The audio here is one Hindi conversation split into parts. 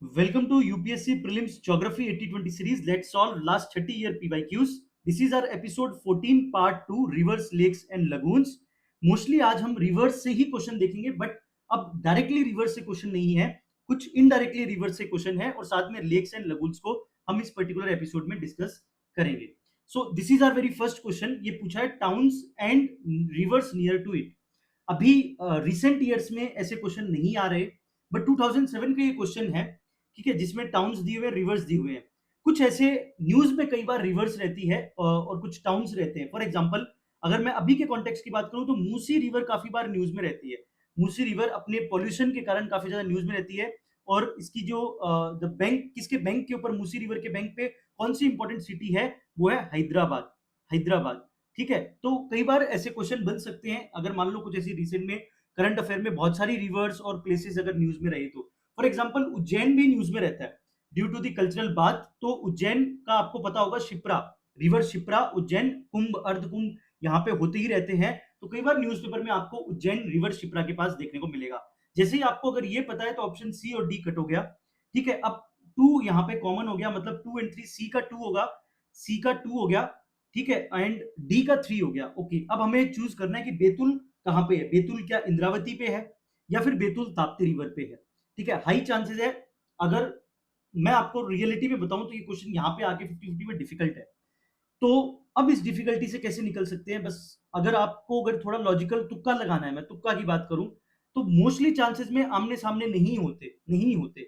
Welcome to UPSC Prelims Geography 8020 series. Let's solve last 30-year PYQs. This is our episode 14 part 2 rivers, lakes and lagoons. Mostly आज हम रिवर्स से ही क्वेश्चन देखेंगे, बट अब डायरेक्टली रिवर्स से क्वेश्चन नहीं है, कुछ इनडायरेक्टली रिवर्स से क्वेश्चन है और साथ में लेक्स एंड लगून्स को हम इस पर्टिकुलर एपिसोड में डिस्कस करेंगे. So this is our very first question. ये पूछा है towns and rivers near to it. अभी रिसेंट ईयर्स में ऐसे क्वेश्चन नहीं आ रहे, बट 2007 का ये क्वेश्चन है, ठीक है, जिसमें टाउन्स दिए हुए, रिवर्स दिए हुए हैं. कुछ ऐसे न्यूज में कई बार रिवर्स रहती है और कुछ टाउन्स रहते हैं. फॉर एग्जांपल, अगर मैं अभी के कॉन्टेक्स्ट की बात करूं तो मूसी रिवर काफी बार न्यूज में रहती है. मूसी रिवर अपने पॉल्यूशन के कारण काफी ज्यादा न्यूज में रहती है. और इसकी जो द बैंक, किसके बैंक के ऊपर, मूसी रिवर के बैंक पे कौन सी इंपॉर्टेंट सिटी है, वो है हैदराबाद. हैदराबाद, ठीक है. तो कई बार ऐसे क्वेश्चन बन सकते हैं अगर मान लो कुछ ऐसी रिसेंट में करंट अफेयर में बहुत सारी रिवर्स और प्लेसेस अगर न्यूज में रही तो. फॉर एग्जाम्पल, उज्जैन भी न्यूज में रहता है ड्यू टू द कल्चरल बात. तो उज्जैन का आपको पता होगा, शिप्रा रिवर, शिप्रा, उज्जैन, कुंभ, अर्ध कुंभ यहाँ पे होते ही रहते हैं. तो कई बार न्यूज़पेपर में आपको उज्जैन रिवर शिप्रा के पास देखने को मिलेगा. जैसे ही आपको अगर ये पता है तो ऑप्शन सी और डी कट हो गया, ठीक है. अब टू यहाँ पे कॉमन हो गया, मतलब 2 एंड 3, सी का 2 होगा, सी का 2 हो गया, ठीक है, एंड डी का 3 हो गया. ओके, अब हमें चूज करना है कि बैतुल कहाँ पे है. बैतुल क्या इंद्रावती पे है या फिर बैतुल ताप्ती रिवर पे है, ठीक है. हाई चांसेस है. अगर मैं आपको रियलिटी में बताऊं तो ये क्वेश्चन यहाँ पे आके 50-50 में डिफिकल्ट है. तो अब इस डिफिकल्टी से कैसे निकल सकते हैं, बस अगर आपको अगर थोड़ा लॉजिकल तुक्का लगाना है, मैं तुक्का की बात करूं तो मोस्टली चांसेस में आमने सामने नहीं होते, नहीं होते,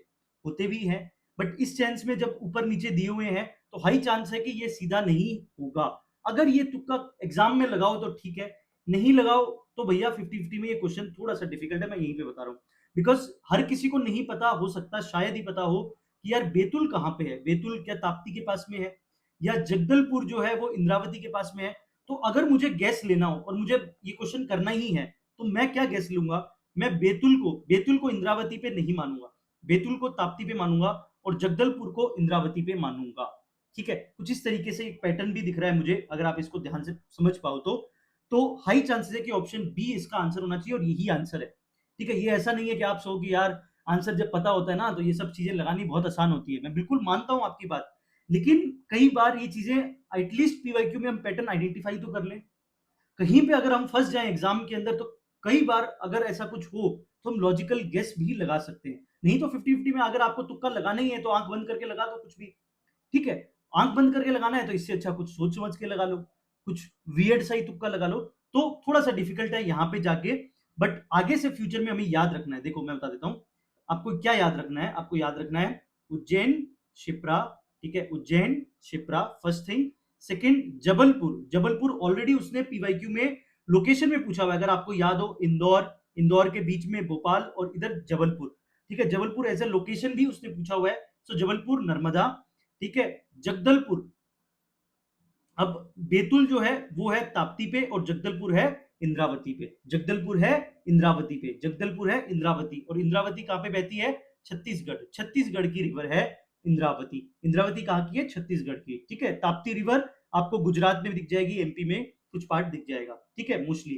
होते भी हैं, बट इस चांस में जब ऊपर नीचे दिए हुए हैं तो हाई चांस है कि ये सीधा नहीं होगा. अगर ये तुक्का एग्जाम में लगाओ तो ठीक है, नहीं लगाओ तो भैया 50-50 में ये क्वेश्चन थोड़ा सा डिफिकल्ट है, मैं यहीं पे बता रहा हूँ. बिकॉज हर किसी को नहीं पता, हो सकता शायद ही पता हो कि यार बैतुल कहाँ पे है. बैतुल क्या ताप्ती के पास में है या जगदलपुर जो है वो इंद्रावती के पास में है. तो अगर मुझे गैस लेना हो और मुझे ये क्वेश्चन करना ही है तो मैं क्या गैस लूंगा, मैं बैतुल को इंद्रावती पे नहीं मानूंगा, बैतुल को ताप्ती पे मानूंगा और जगदलपुर को इंद्रावती पे मानूंगा. ठीक है, कुछ इस तरीके से एक पैटर्न भी दिख रहा है मुझे, अगर आप इसको ध्यान से समझ पाओ तो हाई चांसेस है कि ऑप्शन बी इसका आंसर होना चाहिए और यही आंसर है. ठीक है, ये ऐसा नहीं है कि आप सो कि यार आंसर जब पता होता है ना तो ये सब चीजें लगानी बहुत आसान होती है. मैं बिल्कुल मानता हूं आपकी बात, लेकिन कई बार ये चीजें एटलीस्ट पीवाईक्यू में हम पैटर्न आइडेंटिफाई तो कर लें. कहीं पे अगर हम फंस जाएं एग्जाम के अंदर तो कई बार अगर ऐसा कुछ हो तो हम लॉजिकल गेस भी लगा सकते हैं. नहीं तो 50-50 में अगर आपको तुक्का लगाना ही है तो आंख बंद करके लगा दो कुछ भी, ठीक है. आंख बंद करके लगाना है तो इससे अच्छा कुछ सोच समझ के लगा लो, कुछ वियर्ड सा ही तुक्का लगा लो. तो थोड़ा सा डिफिकल्ट है यहाँ पे जाके, बट आगे से फ्यूचर में हमें याद रखना है. देखो मैं बता देता हूँ आपको क्या याद रखना है. आपको याद रखना है उज्जैन, शिप्रा, ठीक है, Ujjain, Shipra, first thing. Second, Jabalpur. Jabalpur already उसने पीवाईक्यू में लोकेशन में पूछा हुआ है, अगर आपको याद हो, इंदौर, इंदौर के बीच में भोपाल और इधर जबलपुर, ठीक है. जबलपुर एज ए लोकेशन भी उसने पूछा हुआ है. सो जबलपुर नर्मदा, ठीक है. जगदलपुर, अब बैतुल जो है वो है ताप्ती पे और जगदलपुर है इंद्रावती पे. जगदलपुर है इंद्रावती पे, जगदलपुर है इंद्रावती, और इंद्रावती कहां पे बहती है, छत्तीसगढ़. छत्तीसगढ़ की रिवर है इंद्रावती. इंद्रावती कहां की है, छत्तीसगढ़ की, ठीक है. ताप्ती रिवर आपको गुजरात में दिख जाएगी, एमपी में कुछ पार्ट दिख जाएगा, ठीक है, मोस्टली.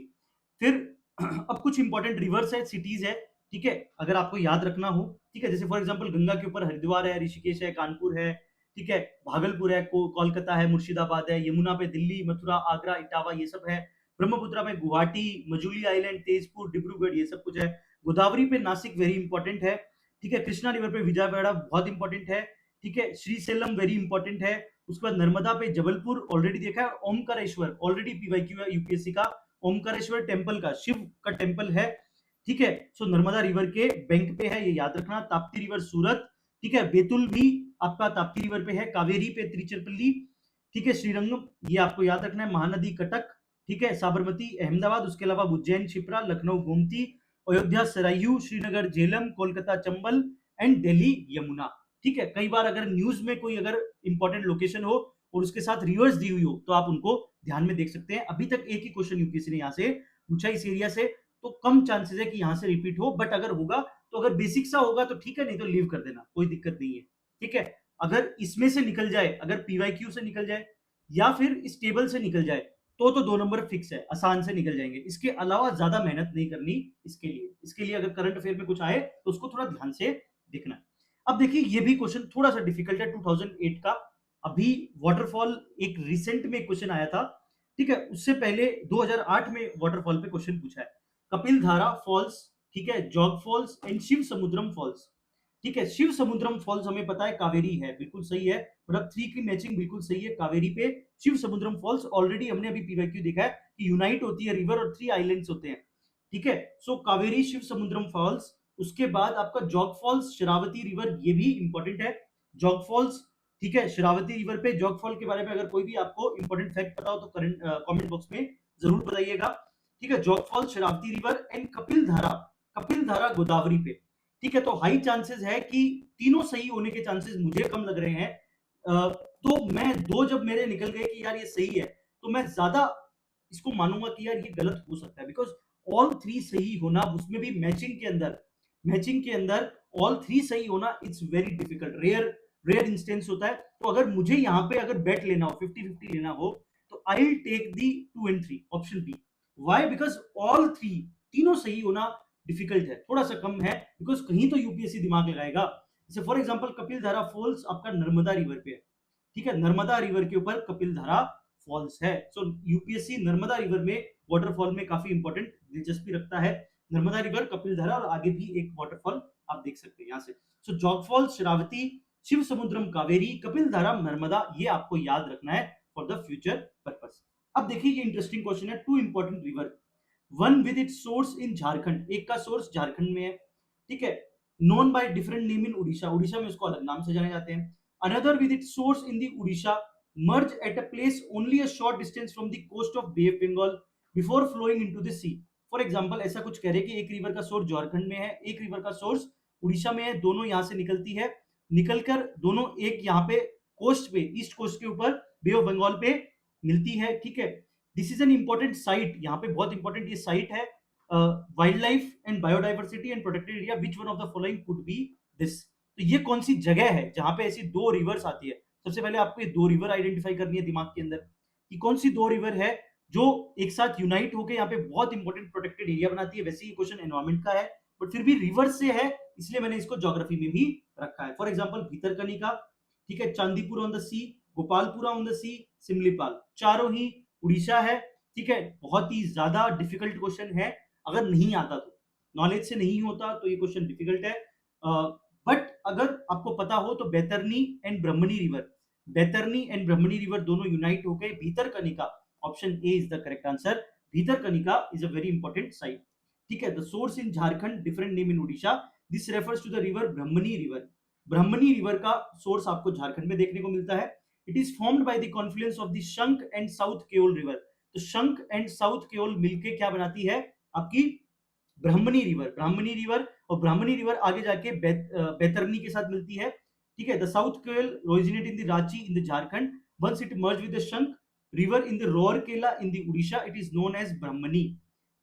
फिर अब कुछ इंपॉर्टेंट रिवर्स है, सिटीज है, ठीक है, अगर आपको याद रखना हो, ठीक है. जैसे फॉर एग्जांपल गंगा के ऊपर हरिद्वार है, ऋषिकेश है, कानपुर है, ठीक है, भागलपुर है, कोलकाता है, मुर्शिदाबाद है, यमुना पे दिल्ली, मथुरा, आगरा, इटावा, ये सब है. ब्रह्मपुत्रा में गुवाहाटी, मजूली आइलैंड, तेजपुर, डिब्रूगढ़, ये सब कुछ है. गोदावरी पे नासिक वेरी इंपॉर्टेंट है, ठीक है. कृष्णा रिवर पे विजयवाड़ा बहुत इंपॉर्टेंट है, ठीक है. श्रीसेलम वेरी इंपॉर्टेंट है. उसके बाद नर्मदा पे जबलपुर ऑलरेडी देखा है. ओमकारेश्वर ऑलरेडी पीवाईक्यू है यूपीएससी का, ओमकारेश्वर टेम्पल का, शिव का टेम्पल है, ठीक है. सो नर्मदा रिवर के बैंक पे है, ये याद रखना. ताप्ती रिवर सूरत, ठीक है. बैतुल भी आपका ताप्ती रिवर पे है. कावेरी पे तिरुचिरापल्ली, ठीक है. श्रीरंगम, ये आपको याद रखना है. महानदी कटक, ठीक है. साबरमती अहमदाबाद, उसके अलावा उज्जैन शिप्रा, लखनऊ गोमती, अयोध्या सरायू, श्रीनगर झेलम, कोलकाता चंबल एंड दिल्ली यमुना, ठीक है. कई बार अगर न्यूज में कोई अगर इंपॉर्टेंट लोकेशन हो और उसके साथ रिवर्स दी हुई हो तो आप उनको ध्यान में देख सकते हैं. अभी तक एक ही क्वेश्चन यूपीएससी ने यहाँ से पूछा इस एरिया से, तो कम चांसेस है कि यहाँ से रिपीट हो, बट अगर होगा तो अगर बेसिक सा होगा तो ठीक है, नहीं तो लीव कर देना, कोई दिक्कत नहीं है, ठीक है. अगर इसमें से निकल जाए, अगर पीवाईक्यू से निकल जाए या फिर इस टेबल से निकल जाए तो 2 नंबर फिक्स है, आसान से निकल जाएंगे. इसके अलावा ज्यादा मेहनत नहीं करनी इसके लिए. इसके लिए अगर करंट अफेयर में कुछ आए तो उसको थोड़ा ध्यान से देखना. अब देखिए ये भी क्वेश्चन थोड़ा सा डिफिकल्ट है, 2008 का। अभी वाटरफॉल एक रिसेंट में क्वेश्चन आया था, ठीक है, उससे पहले 2008 में वाटरफॉल पे क्वेश्चन पूछा है। कपिल धारा फॉल्स, ठीक है, Jog falls and Shiva Samudram falls. ठीक है, शिव समुद्रम फॉल्स हमें पता है कावेरी है, बिल्कुल सही है, मतलब 3 की मैचिंग बिल्कुल सही है, कावेरी पे शिव समुद्रम फॉल्स। ऑलरेडी हमने अभी पीवाईक्यू देखा है कि यूनाइट होती है रिवर और 3 आइलैंड्स होते हैं, ठीक है। सो कावेरी शिव समुद्रम फॉल्स, उसके बाद आपका जॉग फॉल्स शरावती रिवर, ये भी इंपॉर्टेंट है, जॉग फॉल्स, ठीक है, शरावती रिवर पे जॉग फॉल के बारे में अगर कोई भी आपको इंपॉर्टेंट फैक्ट पता हो तो करंट कमेंट बॉक्स में जरूर बताइएगा, ठीक है। Jog fall Sharavati river and Kapil धारा, कपिल धारा गोदावरी पे, ठीक है। तो हाई चांसेस है कि तीनों सही होने के चांसेस मुझे कम लग रहे हैं। तो मैं दो जब मेरे निकल गए कि यार ये सही है, तो मैं ज्यादा इसको मानूंगा कि यार ये गलत हो सकता है, बिकॉज ऑल 3 सही होना, उसमें भी मैचिंग के अंदर, मैचिंग के अंदर ऑल 3 सही होना, it's very difficult, rare rare instance होता है। तो अगर मुझे यहाँ पे अगर बेट लेना हो, 50-50 लेना हो, तो I will take the 2 and 3 option B. Why? Because all 3, तीनों सही होना डिफिकल्ट है, थोड़ा सा कम है, बिकॉज कहीं तो यूपीएससी दिमाग लगाएगा। जैसे फॉर एग्जांपल कपिल धारा फॉल्स आपका नर्मदा रिवर पे है, ठीक है, नर्मदा रिवर के ऊपर कपिल धारा फॉल्स है। सो यूपीएससी नर्मदा रिवर में वाटरफॉल में काफी इंपॉर्टेंट दिलचस्पी रखता है, नर्मदा रिवर, कपिल धारा और आगे भी एक वाटरफॉल आप देख सकते हैं यहाँ से। सो जॉग फॉल्स शरावती, शिव समुद्रम कावेरी, कपिल धारा नर्मदा, ये आपको याद रखना है फॉर द फ्यूचर पर्पस। अब देखिए ये इंटरेस्टिंग क्वेश्चन है, 2 important river, one with it source in Jharkhand, एक का सोर्स झारखंड में है, ठीक है, known by different name in Orissa, Orissa में उसको अलग नाम से जाने जाते हैं। Another with it source in the Orissa, merge at a place only a short distance from the coast of Bay of Bengal before flowing into the sea। For example ऐसा कुछ कह रहे कि एक रिवर का सोर्स झारखंड में है, एक रिवर का सोर्स उड़ीसा में है, दोनों यहां से निकलती है, निकलकर दोनों एक यहाँ पे कोस्ट पे, ईस्ट कोस्ट के ऊपर बे ऑफ बंगाल पे मिलती है, ठीक है। This is an important site, यहाँ पे बहुत इंपॉर्टेंट ये साइट है, wild life and biodiversity and protected area, which one of the following could be this. तो ये कौन सी जगह है जहां पे ऐसी दो रिवर्स आती है? सबसे पहले आपको ये दो रिवर आइडेंटिफाई करनी है दिमाग के अंदर कि कौन सी दो रिवर है जो एक साथ यूनाइट होकर यहाँ पे बहुत इंपॉर्टेंट प्रोटेक्टेड एरिया बनाती है। वैसे ये क्वेश्चन एनवायरमेंट का है, बट फिर भी रिवर से है, इसलिए मैंने इसको ज्योग्राफी में भी रखा है। फॉर एग्जाम्पल भीतरकनिका, ठीक है, Chandipur on the sea, Gopalpur on the sea, Similipal, चारों ही उड़ीसा है, ठीक है। बहुत ही ज्यादा डिफिकल्ट क्वेश्चन है, अगर नहीं आता तो, नॉलेज से नहीं होता तो ये क्वेश्चन डिफिकल्ट है। बट अगर आपको पता हो तो Baitarani and Brahmani river, Baitarani and Brahmani river दोनों यूनाइट हो गए Bhitarkanika, option A is the correct answer. Bhitarkanika is a very important site, ठीक है। The source in Jharkhand, different name in Orissa, this refers to the river Brahmani river. Brahmani river का सोर्स आपको झारखंड में देखने को मिलता है। It is formed by the confluence of the Sankh and south Koel river. तो शंख एंड साउथ केओल मिलके क्या बनाती है आपकी ब्राह्मणी रिवर, ब्राह्मणी रिवर, और ब्राह्मणी रिवर आगे जाके बैतरनी के साथ मिलती है, ठीक है। The south Koel originate in the Ranchi in the Jharkhand, once it merge with the Sankh river in the Rourkela in the Orissa, it is known as Brahmani,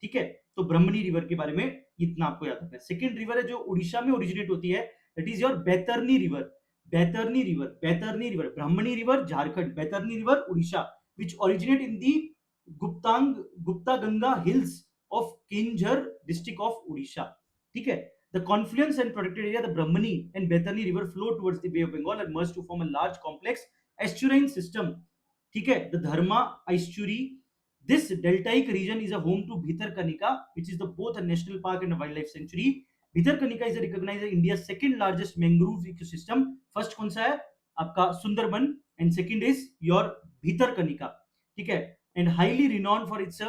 ठीक है। तो ब्राह्मणी रिवर के बारे में इतना आपको याद रखना है। सेकंड रिवर है जो उड़ीसा में ओरिजिनेट होती है, that is your Baitarani river, Baitarani river, Baitarani river, Brahmani river Jharkhand, Baitarani river Orissa, which originate in the गुप्तांग Gupta Ganga hills of Keonjhar district of Orissa, ठीक है। The confluence and protected area, the Brahmani and Betani river flow towards the Bay of Bengal and merge to form a large complex estuarine system, ठीक है, the Dharma estuary। This deltaic region is a home to Bhitarkanika, which is the both a national park and a wildlife sanctuary। Bhitarkanika is a recognized India's second largest mangrove ecosystem। First कौन सा है आपका Sundarban, and second is your Bhitarkanika, ठीक है, and highly renowned for its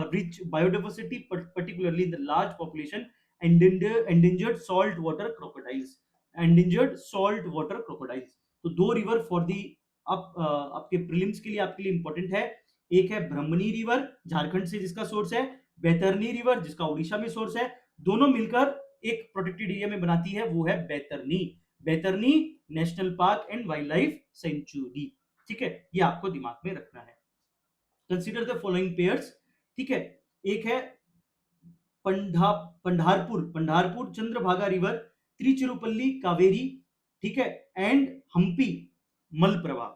rich biodiversity, particularly in the large population endangered salt water crocodiles, endangered salt water crocodiles। तो दो रिवर फॉर दी आपके प्रीलिम्स के लिए आपके लिए इंपॉर्टेंट है, एक है ब्रह्मणी रिवर झारखंड से जिसका सोर्स है, बैतरनी रिवर जिसका उड़ीसा में सोर्स है, दोनों मिलकर एक प्रोटेक्टेड एरिया में बनाती है, वो है Baitarani, Baitarani national park and wildlife sanctuary, ठीक है। ये आपको दिमाग में रखना है। कंसीडर द फॉलोइंग पेयर्स, ठीक है, एक है पंढारपुर, पंढारपुर चंद्रभागा रिवर, त्रिचुरुपल्ली कावेरी, ठीक है, एंड हम्पी मलप्रभा,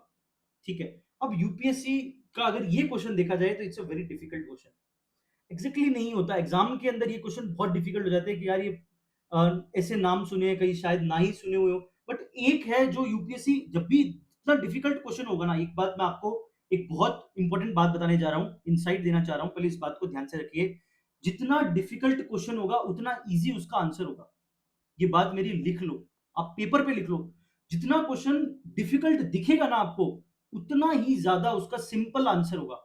ठीक है। अब यूपीएससी का अगर ये क्वेश्चन देखा जाए तो it's a very difficult question, exactly नहीं होता एग्जाम के अंदर ये क्वेश्चन बहुत डिफिकल्ट हो जाते हैं कि यार ये ऐसे नाम सुने हैं कहीं शायद ना ही सुने हुए हो, एक है जो यूपीएससी जब भी इतना डिफिकल्ट क्वेश्चन होगा ना, एक बात मैं आपको एक बहुत इंपॉर्टेंट बात बताने जा रहा हूँ, इनसाइट देना चाह रहा हूँ, पहले इस बात को ध्यान से रखिए। जितना डिफिकल्ट क्वेश्चन होगा उतना इजी उसका आंसर होगा। ये बात मेरी लिख लो, आप पेपर पे लिख लो। जितना क्वेश्चन डिफिकल्ट दिखेगा ना आपको, उतना ही ज्यादा उसका सिंपल आंसर होगा।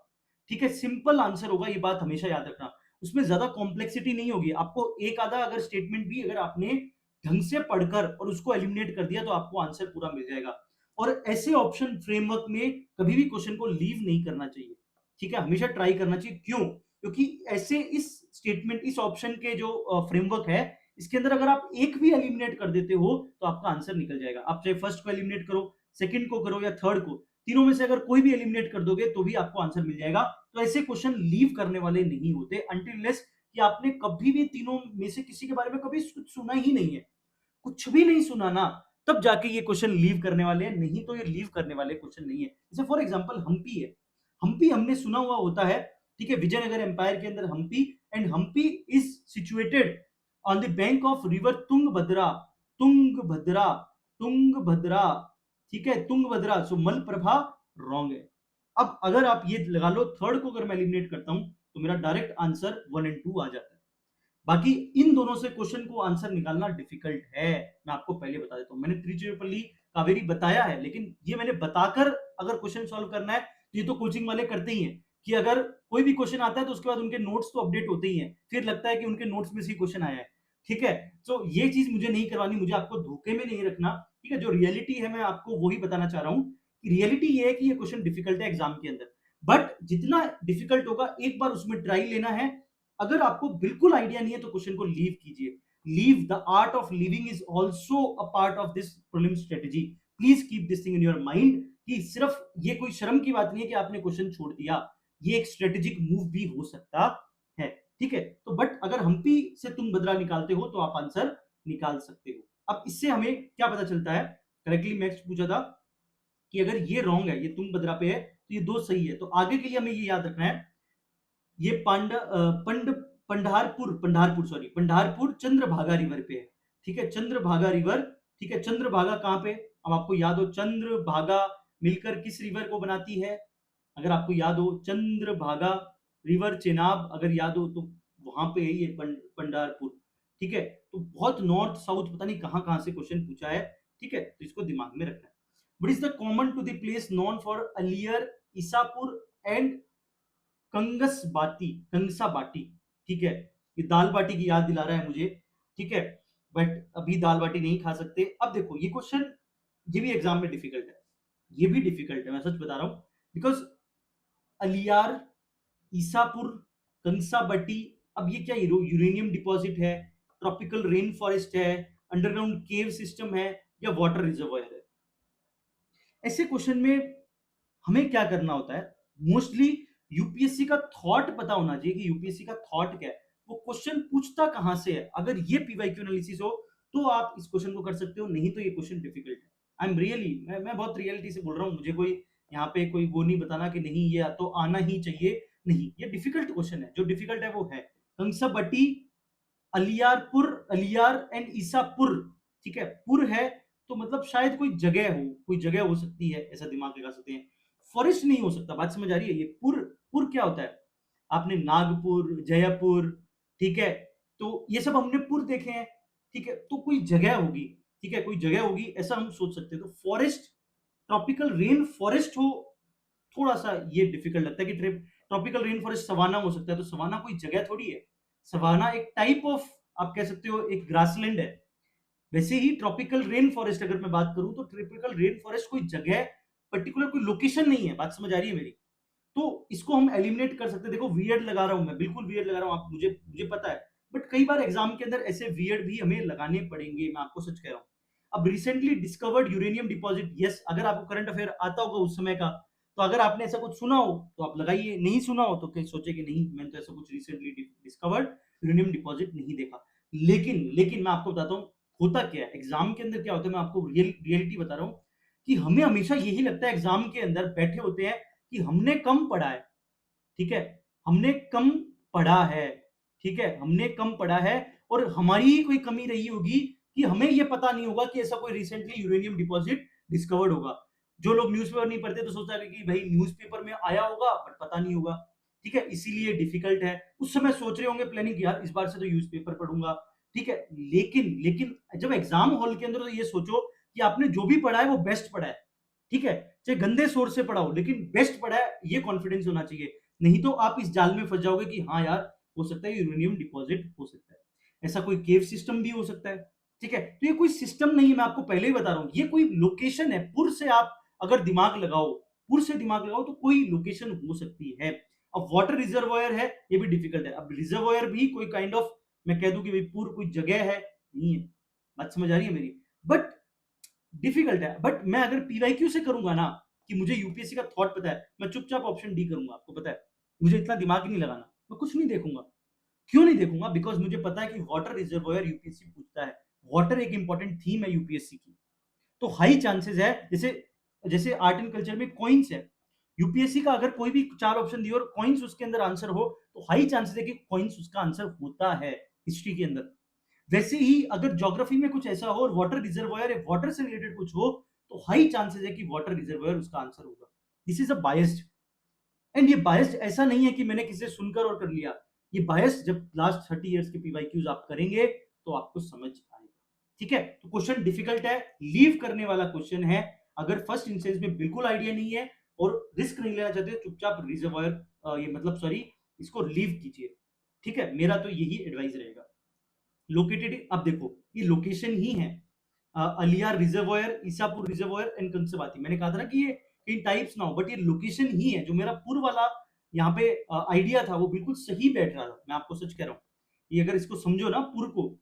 ठीक है, सिंपल आंसर होगा, ये बात हमेशा याद रखना। उसमें ज्यादा कॉम्प्लेक्सिटी नहीं होगी। आपको एक आधा अगर स्टेटमेंट भी अगर आपने ढंग से पढ़कर और उसको एलिमिनेट कर दिया तो आपको आंसर पूरा मिल जाएगा। और ऐसे ऑप्शन फ्रेमवर्क में कभी भी क्वेश्चन को लीव नहीं करना चाहिए। ठीक है, हमेशा ट्राई करना चाहिए। क्यों? क्योंकि ऐसे इस स्टेटमेंट, इस ऑप्शन के जो फ्रेमवर्क है, इसके अंदर अगर आप एक भी एलिमिनेट कर देते हो तो आपका आंसर निकल जाएगा। आप चाहे फर्स्ट को एलिमिनेट करो, सेकंड को करो या थर्ड को, तीनों में से अगर कोई भी एलिमिनेट कर दोगे तो भी आपको आंसर मिल जाएगा। तो ऐसे क्वेश्चन लीव करने वाले नहीं होते अनटिल अनलेस कि आपने कभी भी तीनों में से किसी के बारे में कभी कुछ सुना ही नहीं है, कुछ भी नहीं सुना ना, तब जाके ये क्वेश्चन लीव करने वाले हैं, नहीं तो ये लीव करने वाले क्वेश्चन नहीं है। जैसे फॉर एग्जांपल हम्पी है, हम्पी हमने सुना हुआ होता है। ठीक है, विजयनगर एम्पायर के अंदर Hampi, and Hampi is situated on the bank of river Tungabhadra. Tungabhadra, Tungabhadra, ठीक है, तुंगभद्रा, सो मलप्रभा रॉन्ग है। अब अगर आप ये लगा लो, थर्ड को अगर मैं एलिमिनेट करता हूं तो मेरा डायरेक्ट आंसर 1 एंड 2 आ जाता है। बाकी इन दोनों से क्वेश्चन को आंसर निकालना डिफिकल्ट है, मैं आपको पहले बता देता हूं। मैंने त्रिचुरपल्ली कावेरी बताया है, लेकिन ये मैंने बताकर अगर क्वेश्चन सॉल्व करना है तो ये तो कोचिंग वाले करते ही हैं कि अगर कोई भी क्वेश्चन आता है तो उसके बाद उनके नोट्स तो अपडेट होते ही हैं, फिर लगता है कि उनके नोट्स में से क्वेश्चन आया है। ठीक है, तो ये चीज मुझे नहीं करवानी, मुझे आपको धोखे में नहीं रखना। ठीक है, जो रियलिटी है मैं आपको वही बताना चाह रहा हूँ कि रियलिटी ये है कि ये क्वेश्चन डिफिकल्ट है एग्जाम के अंदर, बट जितना डिफिकल्ट होगा एक बार उसमें ट्राई लेना है। अगर आपको बिल्कुल आइडिया नहीं है तो क्वेश्चन को लीव कीजिए। Leave, the art of living is also a part of this prelim strategy. Please keep this thing in your mind कि सिर्फ ये कोई शर्म की बात नहीं है कि आपने क्वेश्चन छोड़ दिया, ये एक स्ट्रेटेजिक मूव भी हो सकता है। ठीक है, तो बट अगर हम्पी से तुम बदला निकालते हो तो आप आंसर निकाल सकते हो। अब इससे हमें क्या पता चलता है, करेक्टली नेक्स्ट पूछा था कि अगर ये रॉन्ग है, ये तुम बदरा पे है, तो ये दो सही है, तो आगे के लिए हमें ये याद रखना है, ये पंढारपुर, सॉरी, पंढारपुर चंद्रभागा रिवर पे है। ठीक है, चंद्रभागा रिवर। ठीक है, चंद्रभागा कहां पे, अब आपको याद हो चंद्रभागा मिलकर किस रिवर को बनाती है, अगर आपको याद हो चंद्रभागा रिवर चेनाब अगर याद हो तो वहां पे है ये पंढारपुर। ठीक है, तो बहुत नॉर्थ साउथ पता नहीं कहां कहां से क्वेश्चन पूछा है। ठीक है, तो इसको दिमाग में रखना है। What is the common to the place known for Aliyar, Isapur and Kangsabati, Kangsabati. ठीक है, ये दाल बाटी की याद दिला रहा है मुझे। ठीक है, बट अभी दाल बाटी नहीं खा सकते। अब देखो ये क्वेश्चन, ये भी एग्जाम में डिफिकल्ट है, ये भी डिफिकल्ट है, मैं सच बता रहा हूं। बिकॉज अलियार, ईसापुर, कंगसा बट्टी, अब ये क्या यूरेनियम डिपॉजिट है, ट्रॉपिकल रेन फॉरेस्ट है, अंडरग्राउंड केव सिस्टम है, या वाटर रिजर्वायर है? ऐसे क्वेश्चन में हमें क्या करना होता है, मोस्टली यूपीएससी का थॉट पता होना चाहिए कि यूपीएससी का थॉट क्या है, वो क्वेश्चन पूछता कहां से है। अगर ये पीवाईक्यू एनालिसिस हो तो आप इस क्वेश्चन को कर सकते हो, नहीं तो ये क्वेश्चन डिफिकल्ट है। आई एम रियली, मैं बहुत रियलिटी से बोल रहा हूँ, मुझे कोई यहाँ पे कोई वो नहीं बताना कि नहीं ये तो आना ही चाहिए, नहीं, ये डिफिकल्ट क्वेश्चन है, जो डिफिकल्ट है वो है कंसबटी, अलियारपुर, अलियार एंड ईसापुर। ठीक है, पुर है तो मतलब शायद कोई जगह हो, कोई जगह हो सकती है, ऐसा दिमाग लगा सकते हैं। फॉरेस्ट नहीं हो सकता, बात समझ आ रही है? ये पुर, पुर क्या होता है, आपने नागपुर, जयपुर, ठीक है, तो ये सब हमने पुर देखे हैं। ठीक है, तो कोई जगह होगी, ठीक है, कोई जगह होगी, ऐसा हम सोच सकते हैं। तो फॉरेस्ट, ट्रॉपिकल रेन फॉरेस्ट हो, थोड़ा सा ये डिफिकल्ट लगता है कि ट्रॉपिकल रेन फॉरेस्ट सवाना हो सकता है, तो सवाना कोई जगह थोड़ी है। सवाना एक टाइप ऑफ, आप कह सकते हो एक ग्रासलैंड है। वैसे ही ट्रॉपिकल रेन फॉरेस्ट अगर मैं बात करूं तो ट्रॉपिकल रेन फॉरेस्ट कोई जगह, पर्टिकुलर कोई लोकेशन नहीं है। बात समझ आ रही है मेरी? तो इसको हम एलिमिनेट कर सकते हैं। देखो वियर्ड लगा रहा हूं मैं, बिल्कुल वियर्ड लगा रहा हूं, आप मुझे मुझे पता है, बट कई बार एग्जाम के अंदर ऐसे वियर्ड भी हमें लगाने पड़ेंगे, मैं आपको सच कह रहा हूं। अब recently discovered uranium deposit, yes, अगर आपको करंट अफेयर आता होगा उस समय का, तो अगर आपने ऐसा कुछ सुना हो तो आप लगाइए, नहीं सुना हो तो कहीं सोचे कि नहीं मैंने तो ऐसा कुछ रिसेंटली डिस्कवर्ड यूरेनियम डिपॉजिट नहीं देखा। लेकिन लेकिन मैं आपको बताता हूँ होता क्या है एग्जाम के अंदर, क्या होता है, मैं आपको रियलिटी बता रहा हूँ कि हमें हमेशा यही लगता है एग्जाम के अंदर बैठे होते हैं कि हमने कम पढ़ा है। ठीक है, हमने कम पढ़ा है, ठीक है, हमने कम पढ़ा है, और हमारी ही कोई कमी रही होगी कि हमें ये पता नहीं होगा कि ऐसा कोई रिसेंटली यूरेनियम डिपॉजिट डिस्कवर्ड होगा। जो लोग न्यूज़पेपर नहीं पढ़ते तो सोचता है कि भाई न्यूज़पेपर में आया होगा बट पता नहीं होगा, ठीक है? इसीलिए डिफिकल्ट है। उस समय सोच रहे होंगे प्लानिंग कि यार इस बार से तो न्यूज़पेपर पढ़ूंगा, ठीक है? लेकिन लेकिन जब एग्जाम हॉल के अंदर तो ये सोचो कि आपने जो भी पढ़ा है वो बेस्ट पढ़ा है, ठीक है? चाहे गंदे सोर्स से पढ़ा हो लेकिन बेस्ट पढ़ा है, ये कॉन्फिडेंस होना चाहिए। नहीं तो आप इस जाल में फंस जाओगे कि हाँ यार, हो सकता है यूरेनियम डिपॉजिट हो सकता है। ऐसा कोई केव सिस्टम भी हो सकता है, ठीक है? तो ये कोई सिस्टम नहीं है, मैं आपको पहले ही बता रहा हूँ। ये कोई लोकेशन है, पुर से आप अगर दिमाग लगाओ, पुर से दिमाग लगाओ तो कोई लोकेशन हो सकती है। अब वाटर रिजर्वायर है, ये भी डिफिकल्ट है। अब रिजर्वायर भी कोई काइंड ऑफ, मैं कह दूं कि भाई पुर कोई जगह है, नहीं है। बात समझ आ रही है मेरी? बट डिफिकल्ट है। बट मैं अगर पीवाईक्यू से करूंगा ना, कि मुझे यूपीएससी का थॉट पता है, मैं चुपचाप ऑप्शन डी करूंगा, आपको पता है। मुझे इतना दिमाग ही नहीं लगाना, मैं कुछ नहीं देखूंगा। क्यों नहीं देखूंगा? बिकॉज मुझे पता है कि वाटर रिजर्वायर यूपीएससी पूछता है। वाटर एक इंपॉर्टेंट थीम है यूपीएससी की। तो हाई चांसेस है, जैसे जैसे आर्ट एंड कल्चर में कॉइन्स है, यूपीएससी का अगर कोई भी 4 ऑप्शन दिए और कॉइन्स उसके अंदर आंसर हो, तो हाई चांसेस है कि कॉइन्स उसका आंसर होता है हिस्ट्री के अंदर। वैसे ही अगर ज्योग्राफी में कुछ ऐसा हो और वाटर रिजर्वायर है, वाटर से रिलेटेड कुछ हो, तो हाई चांसेस है कि वाटर रिजर्वायर उसका आंसर होगा। This is a biased, and ये बायस्ड ऐसा नहीं है कि मैंने किसी से सुनकर और कर लिया। ये बायस्ड जब लास्ट 30 इयर्स के पीवाईक्यूज आप करेंगे तो आपको समझ आएगा, ठीक है? तो क्वेश्चन डिफिकल्ट है, लीव करने वाला क्वेश्चन है। अगर फर्स्ट इंस्टेंस में बिल्कुल आइडिया नहीं है और रिस्क नहीं लेना चाहते, चुपचाप रिजर्वायर ये मतलब सॉरी, इसको लीव कीजिए, ठीक है? मेरा तो यही एडवाइस रहेगा। लोकेटेड, अब देखो ये लोकेशन ही है, Aliyar reservoir, Isapur reservoir and Kangsabati. मैंने कहा था ना कि ये इन टाइप्स ना हो, बट ये लोकेशन ही है। जो मेरा पूर्व वाला यहाँ पे आइडिया था वो बिल्कुल सही बैठ रहा था, मैं आपको सच कह रहा हूँ। ये अगर इसको समझो ना, पुर को,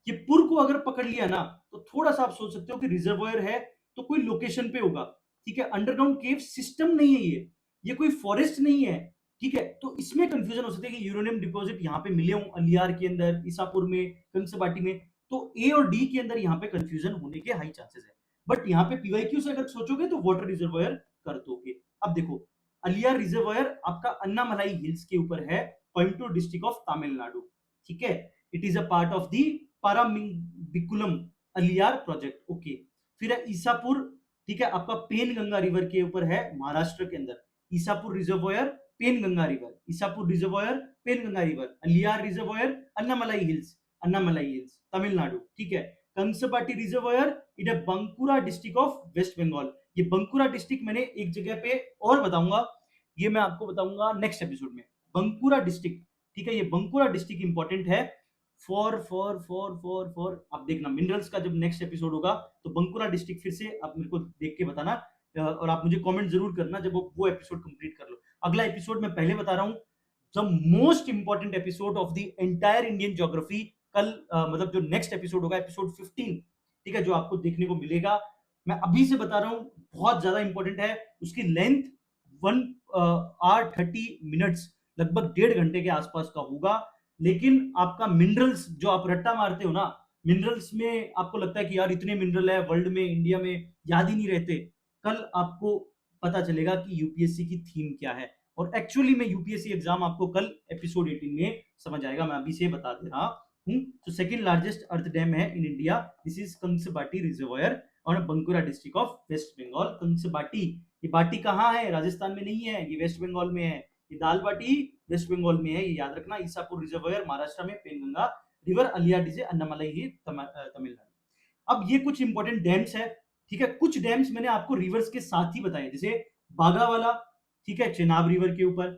ये पुर को अगर पकड़ लिया ना, तो थोड़ा सा आप सोच सकते हो कि रिजर्वायर है तो कोई लोकेशन पे होगा, ठीक है? अंडरग्राउंड केव सिस्टम नहीं है ये कोई फॉरेस्ट नहीं है, ठीक है? तो इसमें कंफ्यूजन हो सकती है कि यूरेनियम डिपॉजिट यहाँ पे मिले हों, अलियार के अंदर, ईसापुर में, कंसबाटी में। तो ए और डी के अंदर यहाँ पे कंफ्यूजन होने के हाई चांसेस है। बट यहाँ पे पीवाईक्यू से अगर सोचोगे तो वाटर रिजर्वायर कर दोगे। अब देखो, अलियार रिजर्वायर आपका अन्नामलाई हिल्स के ऊपर है, कोयम्बटूर डिस्ट्रिक्ट ऑफ तमिलनाडु, ठीक है? It is a part of the Parambikulam Aliyar project, okay. फिर है ईसापुर, ठीक है, आपका पेन गंगा रिवर के ऊपर है, महाराष्ट्र के अंदर। Isapur reservoir, Penganga river, Isapur reservoir, Penganga river, Aliyar reservoir, Annamalai hills Tamil Nadu, ठीक है। कंसबाटी रिजर्वायर, इट है Bankura district of waste Bengal. ये बंकुरा डिस्ट्रिक्ट मैंने एक जगह पे और बताऊंगा, ये मैं आपको बताऊंगा नेक्स्ट एपिसोड में। बंकुरा डिस्ट्रिक्ट, ठीक है, ये बंकुरा डिस्ट्रिक्ट इंपॉर्टेंट है फॉर आप देखना मिनरल्स का जब नेक्स्ट एपिसोड होगा, तो बंकुरा डिस्ट्रिक्ट फिर से आप मेरे को देख के बताना, और आप मुझे कमेंट जरूर करना जब वो एपिसोड कंप्लीट कर लो। अगला एपिसोड मैं पहले बता रहा हूं, the most important episode of the entire Indian geography, कल मतलब जो नेक्स्ट एपिसोड होगा एपिसोड 15, ठीक है, जो आपको देखने को मिलेगा। मैं अभी से बता रहा हूं, बहुत ज्यादा इंपॉर्टेंट है। उसकी लेंथ 1 hour 30 minutes, लगभग 1.5 घंटे के आसपास का होगा। लेकिन आपका मिनरल्स जो आप रट्टा मारते हो ना, मिनरल्स में आपको लगता है कि यार इतने मिनरल है वर्ल्ड में, इंडिया में, याद ही नहीं रहते। कल आपको पता चलेगा कि यूपीएससी की थीम क्या है, और एक्चुअली में यूपीएससी एग्जाम आपको कल एपिसोड 18 में समझ आएगा। मैं अभी से बता दे रहा हूँ। तो सेकंड लार्जेस्ट अर्थ डैम है in India, this is Kangsabati reservoir और Bankura district of waste Bengal. Kangsabati, ये बाटी कहाँ है? राजस्थान में नहीं है, ये वेस्ट बंगाल में है। ये दाल बाटी वेस्ट बंगाल में है, ये याद रखना। ईसापुर रिजर्वायर महाराष्ट्र में, पेनगंगा रिवर अलियाडी से अन्नामलाई ही तमिलनाडु। अब ये कुछ इंपॉर्टेंट डैम्स है, ठीक है। कुछ डैम्स मैंने आपको रिवर्स के साथ ही बताए, जैसे बागा वाला, ठीक है, चेनाब रिवर के ऊपर,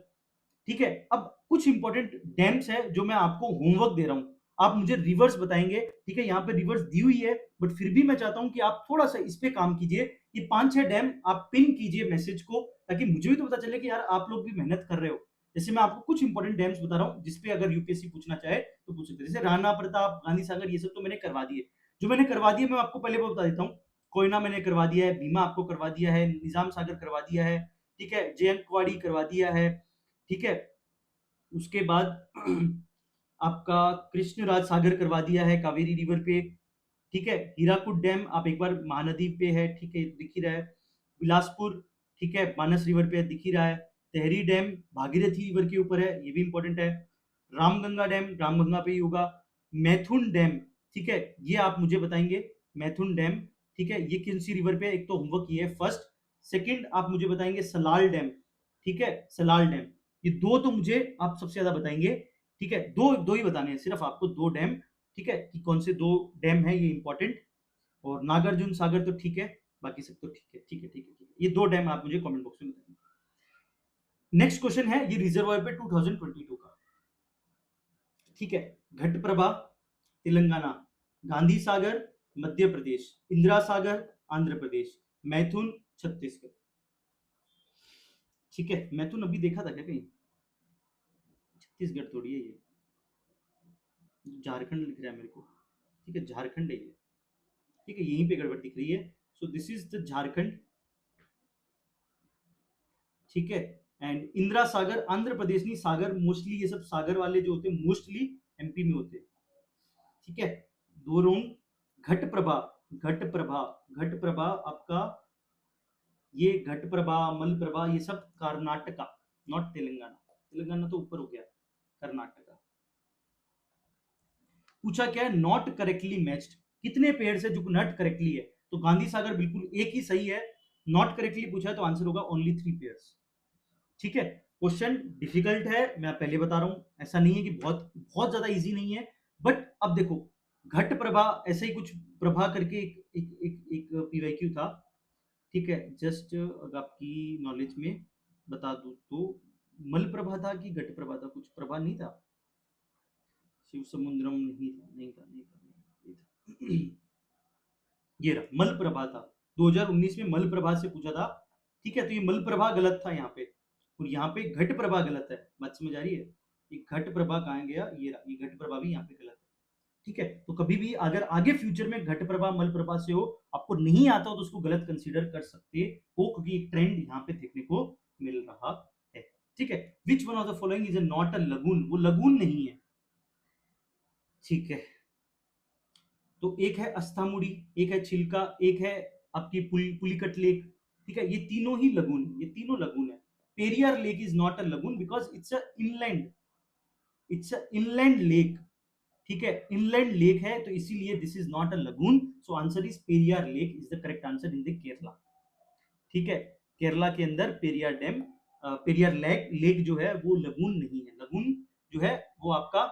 ठीक है। अब कुछ इंपॉर्टेंट डैम्स है जो मैं आपको होमवर्क दे रहा हूं, आप मुझे रिवर्स बताएंगे, ठीक है। यहाँ पे रिवर्स दी हुई है, बट फिर भी मैं चाहता हूं कि आप थोड़ा सा इस पे काम कीजिए। ये 5-6 डैम आप पिन कीजिए मैसेज को, ताकि मुझे भी तो पता चले कि यार आप लोग भी मेहनत कर रहे हो। जैसे मैं आपको कुछ इंपॉर्टेंट डैम्स बता रहा हूँ जिसपे अगर यूपीएससी पूछना चाहे तो पूछ सकते हैं, जैसे राणा प्रताप, गांधी सागर, ये सब तो मैंने करवा दिए। जो मैंने करवा दिए मैं आपको पहले बता देता हूँ। कोयना मैंने करवा दिया है, भीमा आपको करवा दिया है, निजाम सागर करवा दिया है, ठीक है, जैन कुआड़ी करवा दिया है, ठीक है। उसके बाद आपका कृष्णराज सागर करवा दिया है कावेरी रिवर पे, ठीक है। हीराकुद डैम आप एक बार महानदी पे है, ठीक है, दिख ही रहा है। बिलासपुर, ठीक है, मानस रिवर पे दिख ही रहा है। तेहरी डैम भागीरथी रिवर के ऊपर है, ये भी इंपॉर्टेंट है। रामगंगा डैम रामगंगा पे ही होगा। मैथुन डैम, ठीक है, ये आप मुझे बताएंगे मैथुन डैम, ठीक है, ये किन सी रिवर पे, एक तो होमवर्क ये है फर्स्ट। सेकंड आप मुझे बताएंगे सलाल डैम, ठीक है, सलाल डैम, ये दो तो मुझे आप सबसे ज्यादा बताएंगे, ठीक है, दो दो ही बताने हैं सिर्फ आपको, दो डैम, ठीक है, कि कौन से दो डैम है ये इंपॉर्टेंट। और नागार्जुन सागर तो ठीक है, बाकी सब तो ठीक है, ठीक है, ठीक है, ठीक है, ये दो डैम आप मुझे कमेंट बॉक्स में बताएंगे। नेक्स्ट क्वेश्चन है ये रिजर्वायर पे 2022 का, ठीक है, घटप्रभा तेलंगाना, गांधी सागर मध्य प्रदेश, इंदिरा सागर आंध्र प्रदेश, मैथुन छत्तीसगढ़। ठीक है, मैथुन अभी देखा था क्या कहीं? छत्तीसगढ़ थोड़ी है ये, झारखंड लिख रहा है मेरे को, ठीक है, झारखंड है ये, ठीक है, यहीं पे गड़बड़ दिख रही है। सो दिस इज द झारखंड, ठीक है। एंड इंदिरा सागर आंध्र प्रदेश नहीं, सागर मोस्टली ये सब सागर वाले जो होते हैं मोस्टली एमपी में होते हैं, ठीक है। दो रोंग, घटप्रभा, घटप्रभा, घटप्रभा आपका, ये घटप्रभा मलप्रभा ये सब कर्नाटका, नॉट तेलंगाना, तेलंगाना तो ऊपर हो गया, कर्नाटका। पूछा क्या है, नॉट करेक्टली मैच्ड, कितने पेड़ से जो नॉट करेक्टली है, तो गांधी सागर बिल्कुल एक ही सही है। नॉट करेक्टली पूछा है तो आंसर होगा ओनली 3 पेयर्स, ठीक है। क्वेश्चन डिफिकल्ट है, मैं पहले बता रहा हूं, ऐसा नहीं है कि बहुत बहुत ज्यादा इजी नहीं है, बट अब देखो, घट प्रभा ऐसे ही कुछ प्रभा करके एक पीवाईक्यू था, ठीक है, जस्ट आपकी नॉलेज में बता दूं तो, मल प्रभा था कि घट प्रभा था, कुछ प्रभा नहीं था, शिव समुद्रम नहीं था, नहीं था, नहीं था, नहीं था, ये था। ये रहा मल प्रभा था, 2019 में मल प्रभा से पूछा था, ठीक है, तो ये मल प्रभा गलत था यहाँ पे, और यहाँ पे घट प्रभा गलत है, बात समझ आ रही है? ये घट प्रभा कहाँ गया, ये रहा, ये घट प्रभा भी यहाँ पे गलत है, ठीक है। तो कभी भी अगर आगे फ्यूचर में घट प्रभा मल प्रभा से हो, आपको नहीं आता हो तो उसको गलत कंसीडर कर सकते हो, क्योंकि एक ट्रेंड यहाँ पे देखने को मिल रहा है, ठीक है। विच one of the following is not a lagoon, वो लगून नहीं है, ठीक है। तो एक है अस्थामुड़ी, एक है चिल्का, एक है आपकी पुलिकट लेक, ठीक है, ये तीनों ही लगून है, ये तीनों लगून है। Periyar lake is not a lagoon because it's a inland, it's a inland lake, ठीक है, इनलैंड लेक है, तो इसीलिए this is not a lagoon, so answer is Periyar lake is the correct answer in the Kerala, ठीक है। केरला के अंदर Periyar dam, Periyar lake, lake जो है वो लगून नहीं है, लगून जो है वो आपका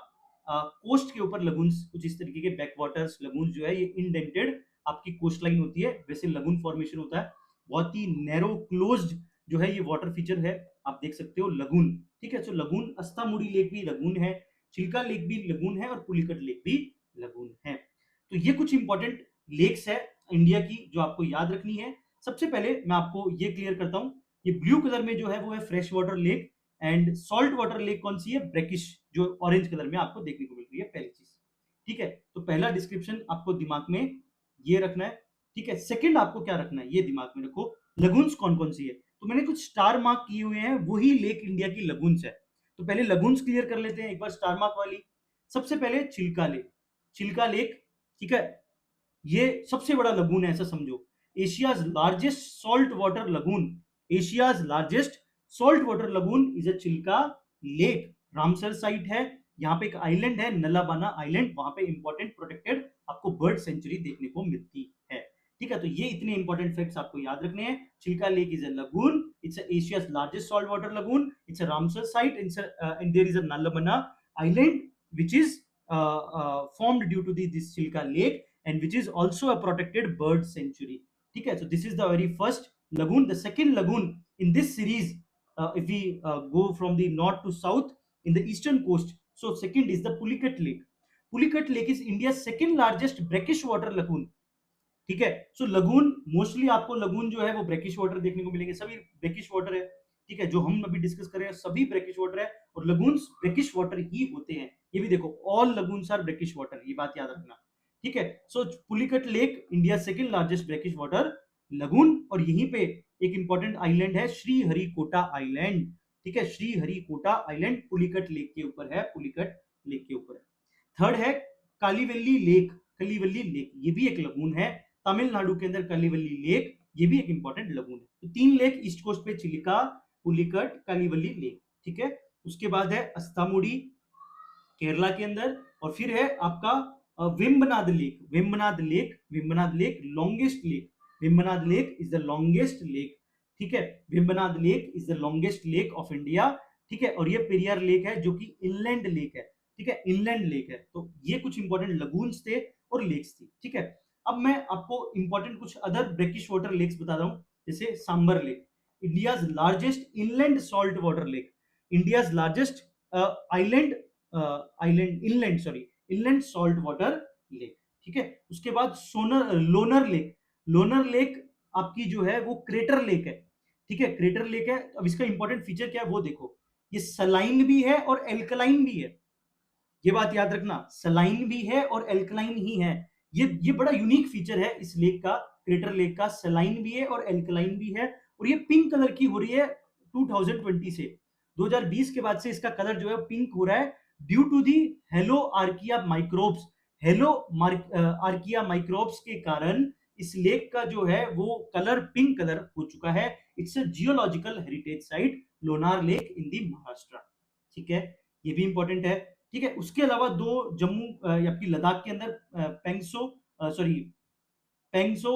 कोस्ट के ऊपर लगून्स, कुछ इस तरीके के बैक वाटर्स लगून जो है ये इंडेंटेड आपकी कोस्ट लाइन होती है, वैसे लगून फॉर्मेशन होता है, बहुत ही नैरो क्लोज्ड जो है ये वाटर फीचर है, आप देख सकते हो लगून, ठीक है। सो लगून, अस्तामुड़ी लेक भी लगून है, चिल्का लेक भी लगून है, और पुलिकट लेक भी लगून है। तो ये कुछ इंपॉर्टेंट लेक्स है इंडिया की जो आपको याद रखनी है। सबसे पहले मैं आपको ये क्लियर करता हूं, ये ब्लू कलर में जो है वो है fresh water lake, and salt water lake कौन सी है, ब्रैकिश, जो ऑरेंज कलर में आपको देखने को मिल रही है, पहली चीज, ठीक है। तो पहला डिस्क्रिप्शन आपको दिमाग में ये रखना है, ठीक है। सेकंड आपको क्या रखना है, ये दिमाग में रखो, लगून्स कौन कौन सी है, तो मैंने कुछ स्टार मार्क किए हुए हैं, वही लेक इंडिया की लगून्स है, तो पहले लगून्स क्लियर कर लेते हैं एक बार स्टार मार्क वाली। सबसे पहले चिल्का लेक, चिल्का लेक, ठीक है, ये सबसे बड़ा लगून है, ऐसा समझो, Asia's largest salt water lagoon, Asia's largest salt water lagoon is a Chilka lake, Ramsar site है, यहाँ पे एक आइलैंड है नलाबाना आइलैंड, वहां पे इंपॉर्टेंट प्रोटेक्टेड आपको बर्ड सेंचुरी देखने को मिलती है, ठीक है। तो ये इतने इंपॉर्टेंट फैक्ट्स आपको याद रखने हैं, Chilka lake is a lagoon, it's Asia's largest salt water lagoon, it's a Ramsar site, and there is a Nalabana island which is formed due to this Chilka lake, and which is also a protected bird sanctuary, ठीक है। So this is the very first lagoon. The second lagoon in this series, if we go from the north to south in the eastern coast, so second is the Pulicat lake. Pulicat lake is India's second largest brackish water lagoon, ठीक है। सो लगून, मोस्टली आपको लगून जो है वो ब्रैकिश वाटर देखने को मिलेंगे, सभी ब्रैकिश वाटर है, ठीक है, जो हम अभी डिस्कस कर रहे हैं सभी ब्रैकिश वाटर है, और लगून्स ब्रैकिश वाटर ही होते हैं, ये भी देखो, all lagoons are brackish water, ये बात याद रखना, ठीक है। So Pulicat lake India second largest brackish water lagoon, और यहीं पे एक इंपॉर्टेंट आइलैंड है श्रीहरिकोटा आइलैंड, ठीक है, श्रीहरिकोटा आइलैंड पुलिकट लेक के ऊपर है, पुलिकट लेक के ऊपर है। थर्ड है कालीवेली लेक, कलीवली लेक, ये भी एक लगून है, तमिलनाडु के अंदर कलीवली लेक, ये भी एक इंपॉर्टेंट लगून है। तो तीन लेक ईस्ट कोस्ट पे, चिलिका, पुलिकट, कलीवली लेक, ठीक है। उसके बाद है अस्तामुड़ी केरला के अंदर, और फिर है आपका Vembanad lake, Vembanad lake, Vembanad lake longest lake, Vembanad lake is the longest lake, ठीक है, Vembanad lake is the longest lake of India, ठीक है, और ये पेरियार लेक है जो कि इनलैंड लेक है, ठीक है, इनलैंड लेक है। तो ये कुछ इंपॉर्टेंट लगून्स थे और लेक्स थी, ठीक है। अब मैं आपको इंपॉर्टेंट कुछ अदर ब्रेकिश वाटर लेक्स बता रहा हूं, जैसे Sambhar lake, India's largest inland salt water lake, India's largest island island inland sorry inland salt water lake, ठीक है। उसके बाद सोनर लोनर लेक, लोनर लेक आपकी जो है वो क्रेटर लेक है, ठीक है, क्रेटर लेक है। अब इसका इंपॉर्टेंट फीचर क्या है वो देखो, ये सलाइन भी है और एल्कलाइन भी है, ये बात याद रखना, सलाइन भी है और एल्कलाइन ही है, ये बड़ा यूनिक फीचर है इस लेक का, क्रेटर लेक का, सलाइन भी है और एल्कलाइन भी है, और ये पिंक कलर की हो रही है 2020 से, 2020 के बाद से इसका कलर जो है पिंक हो रहा है due to the halo archaea microbes, halo archaea microbes के कारण इस लेक का जो है वो कलर पिंक कलर हो चुका है। It's a geological heritage site Lonar lake in the Maharashtra, ठीक है, ये भी इंपॉर्टेंट है, ठीक है। उसके अलावा दो जम्मू आपकी लद्दाख के अंदर पेंगसो सॉरी पेंगसो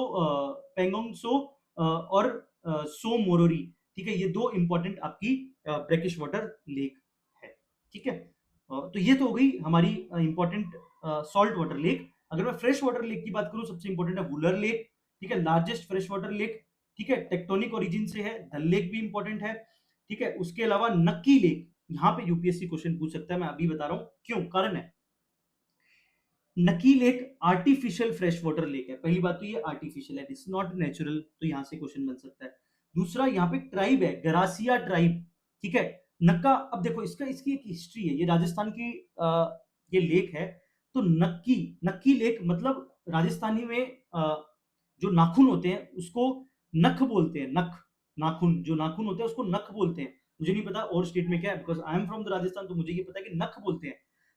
पेंगोंगसो और सो मोरोरी, ठीक है, ये दो इंपॉर्टेंट आपकी ब्रैकिश वाटर लेक है, ठीक है। तो ये तो हो गई हमारी इंपॉर्टेंट सॉल्ट वाटर लेक। अगर मैं फ्रेश वाटर लेक की बात करूं, सबसे इंपॉर्टेंट है वुलर लेक, ठीक है, लार्जेस्ट फ्रेश वाटर लेक, ठीक है, टेक्टोनिक ओरिजिन से है, डल लेक भी इंपॉर्टेंट है, ठीक है। उसके अलावा नक्की लेक, यहां पे यूपीएससी क्वेश्चन पूछ सकता है, मैं अभी बता रहा हूं क्यों, कारण है, नकी lake artificial fresh water lake है, पहली बात तो ये आर्टिफिशियल है, इट्स नॉट नेचुरल, तो यहां से क्वेश्चन बन सकता है। दूसरा, यहाँ पे ट्राइब है, गरासिया ट्राइब, ठीक है, नक्का। अब देखो इसका इसकी एक हिस्ट्री है, ये राजस्थान की ये लेक है, तो नक्की नक्की लेक मतलब राजस्थानी में जो नाखून होते हैं उसको नख बोलते हैं, नख, नाखून जो नाखून होते हैं उसको नख बोलते हैं, मुझे नहीं पता और स्टेट में क्या है, because I am from the Rajasthan, तो मुझे ये पता है कि नख बोलते हैं।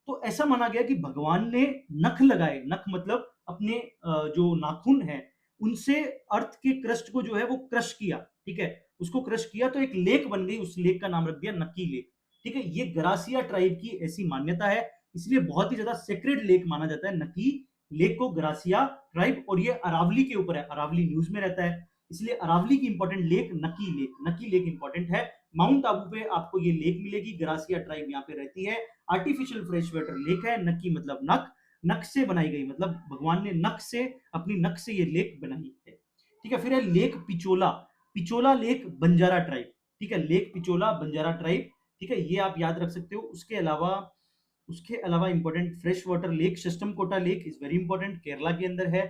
तो ऐसा माना गया कि भगवान ने नख लगाए, नख मतलब अपने जो नाखून है उनसे अर्थ के क्रस्ट को जो है वो क्रश किया, ठीक है, उसको क्रश किया तो एक लेक बन गई, उस लेक का नाम रख दिया नक्की लेक, ठीक है। ये गरासिया ट्राइब की ऐसी मान्यता है, इसलिए बहुत ही ज्यादा सेक्रेड लेक माना जाता है नक्की लेक को, गरासिया ट्राइब, और ये अरावली के ऊपर है, अरावली न्यूज में रहता है, इसलिए अरावली की इंपॉर्टेंट लेक नक्की लेक, नक्की लेक इंपॉर्टेंट है। माउंट आबू पे आपको ये लेक मिलेगी, गरासिया ट्राइब यहाँ पे रहती है, आर्टिफिशियल फ्रेश वाटर लेक है, नक्की मतलब नक, नक से बनाई गई मतलब भगवान ने नक से, अपनी नक से ये लेक बनाई है, ठीक है। फिर है lake Pichola, Pichola lake Banjara tribe, ठीक है, लेक पिचोला बंजारा ट्राइब, ठीक है, ये आप याद रख सकते हो। उसके अलावा important fresh water lake Sasthamcotta lake is very important, Kerala के अंदर है,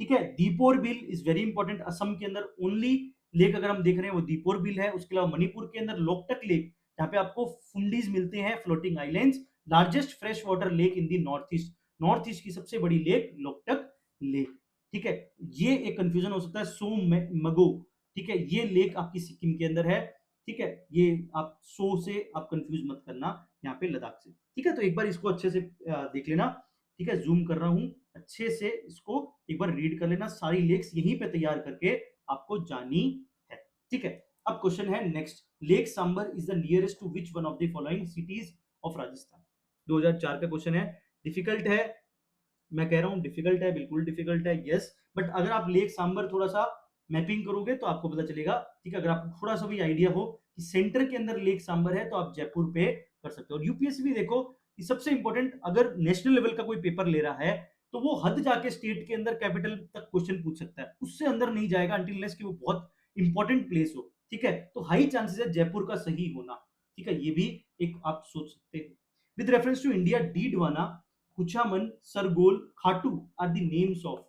ठीक है। Deepor Beel is very important, Assam के अंदर ओनली लेक अगर हम देख रहे हैं वो दीपोर बिल है। उसके अलावा मणिपुर के अंदर लोकटक लेक, जहाँ पे आपको फुंडीज मिलते हैं, floating islands, largest fresh water lake in the north east, north east की सबसे बड़ी लेक लोकटक लेक, ठीक है। ये एक कंफ्यूजन हो सकता है, सोमगो, ठीक है, ये लेक आपकी सिक्किम के अंदर है, ठीक है, ये आप सो से आप कंफ्यूज मत करना, यहाँ पे लद्दाख से, ठीक है। तो एक बार इसको अच्छे से देख लेना, ठीक है, जूम कर रहा हूं, अच्छे से इसको एक बार रीड कर लेना, सारी लेक्स यहीं पे तैयार करके आपको जानी है, ठीक है। अब क्वेश्चन है next, lake Sambhar is the nearest to which one of the following cities of Rajasthan, 2004 का क्वेश्चन है, डिफिकल्ट है, मैं कह रहा हूं डिफिकल्ट है, बिल्कुल डिफिकल्ट है, यस, बट अगर आप लेक सांबर थोड़ा सा मैपिंग करोगे तो आपको पता चलेगा, ठीक है। अगर आपको थोड़ा सा भी आइडिया हो कि सेंटर के अंदर लेक सांबर है तो आप जयपुर पे कर सकते हो। और यूपीएससी भी देखो कि सबसे इंपॉर्टेंट, अगर नेशनल लेवल का कोई पेपर ले रहा है तो वो हद जाके स्टेट के अंदर कैपिटल तक क्वेश्चन पूछ सकता है, उससे अंदर नहीं जाएगा अंटिल लेस कि वो बहुत इंपॉर्टेंट प्लेस हो, ठीक है। तो हाई चांसेस है जयपुर का सही होना, ठीक है, ये भी एक आप सोच सकते हैं। With reference to India, Didwana, Kuchaman, Sargol, Khatu are the names of,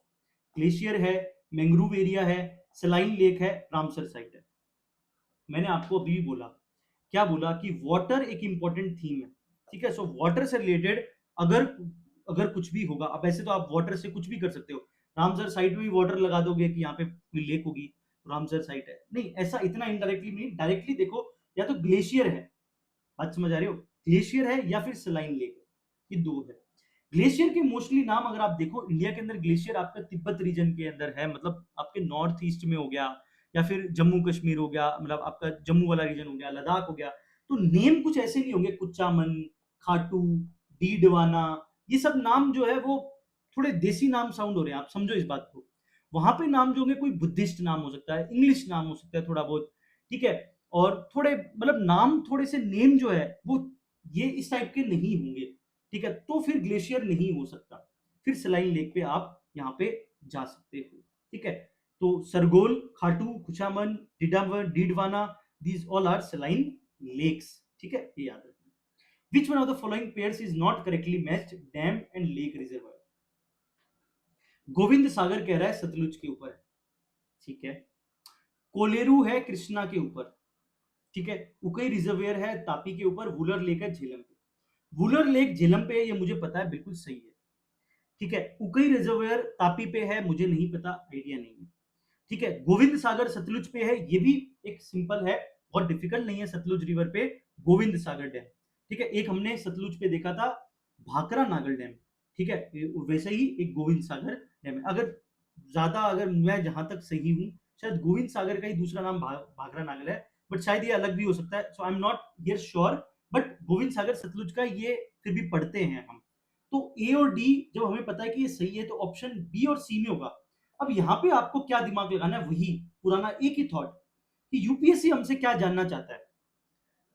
glacier है, मैंग्रोव एरिया है, सलाइन लेक है, रामसर साइट है। मैंने आपको अभी भी बोला, क्या बोला कि वाटर एक इंपॉर्टेंट थीम है, ठीक है। सो वाटर से रिलेटेड अगर अगर कुछ भी होगा, अब ऐसे तो आप वाटर से कुछ भी कर सकते हो, रामसर साइट में भी वाटर लगा दोगे कि यहाँ पे कोई लेक होगी, रामसर साइट है, नहीं, ऐसा इतना इनडायरेक्टली नहीं, डायरेक्टली देखो, या तो ग्लेशियर है, बात समझ आ रही हो, ग्लेशियर है या फिर सलाइन लेक है, ये दो है। ग्लेशियर के मोस्टली नाम अगर आप देखो, इंडिया के अंदर ग्लेशियर आपका तिब्बत रीजन के अंदर है, मतलब आपके नॉर्थ ईस्ट में हो गया, या फिर जम्मू कश्मीर हो गया, मतलब आपका जम्मू वाला रीजन हो गया, लद्दाख हो गया, तो नेम कुछ ऐसे नहीं होंगे, कुचामन, खाटू, डीडवाना, ये सब नाम जो है वो थोड़े देसी नाम साउंड हो रहे हैं, आप समझो इस बात को। वहां पे नाम जो होंगे कोई बुद्धिस्ट नाम हो सकता है, इंग्लिश नाम हो सकता है थोड़ा बहुत, ठीक है, और थोड़े मतलब नाम थोड़े से नेम जो है वो ये इस टाइप के नहीं होंगे, ठीक है, तो फिर ग्लेशियर नहीं हो सकता, फिर सलाइन लेक पे आप यहाँ पे जा सकते हो, ठीक है। तो सरगोल, Khatu, खुशामन, Didwana, these all are saline lakes, ठीक है, ये याद रखना। which one of the following pairs is not correctly matched, dam and lake reservoir? Govind सागर कह रहा है सतलुज के ऊपर है, ठीक है, कोलेरू है कृष्णा के ऊपर, ठीक है, उकई रिजर्वेयर है तापी के ऊपर, वुलर लेक है झेलम पे। वुलर लेक झेलम पे ये मुझे पता है, बिल्कुल सही है, ठीक है। उकई रिजर्वेयर तापी पे है, मुझे नहीं पता, आइडिया नहीं है, ठीक है। गोविंद सागर सतलुज पे है, ये भी एक सिंपल है, बहुत डिफिकल्ट नहीं है, सतलुज रिवर पे गोविंद सागर डैम, ठीक है। एक हमने सतलुज पे देखा था भाखरा नागल डैम, ठीक है, वैसे ही एक गोविंद सागर डैम है। अगर मैं जहां तक सही हूं, शायद गोविंद सागर का ही दूसरा नाम भाखरा नागल है, बट शायद ये अलग भी हो सकता है, so I am not here sure, but Govind Sagar Sutlej का ये फिर भी पढ़ते हैं हम। तो ए और डी जब हमें पता है कि ये सही है, तो ऑप्शन बी और सी में होगा। अब यहाँ पे आपको क्या दिमाग लगाना है, वही पुराना एक ही थॉट कि यूपीएससी हमसे क्या जानना चाहता है।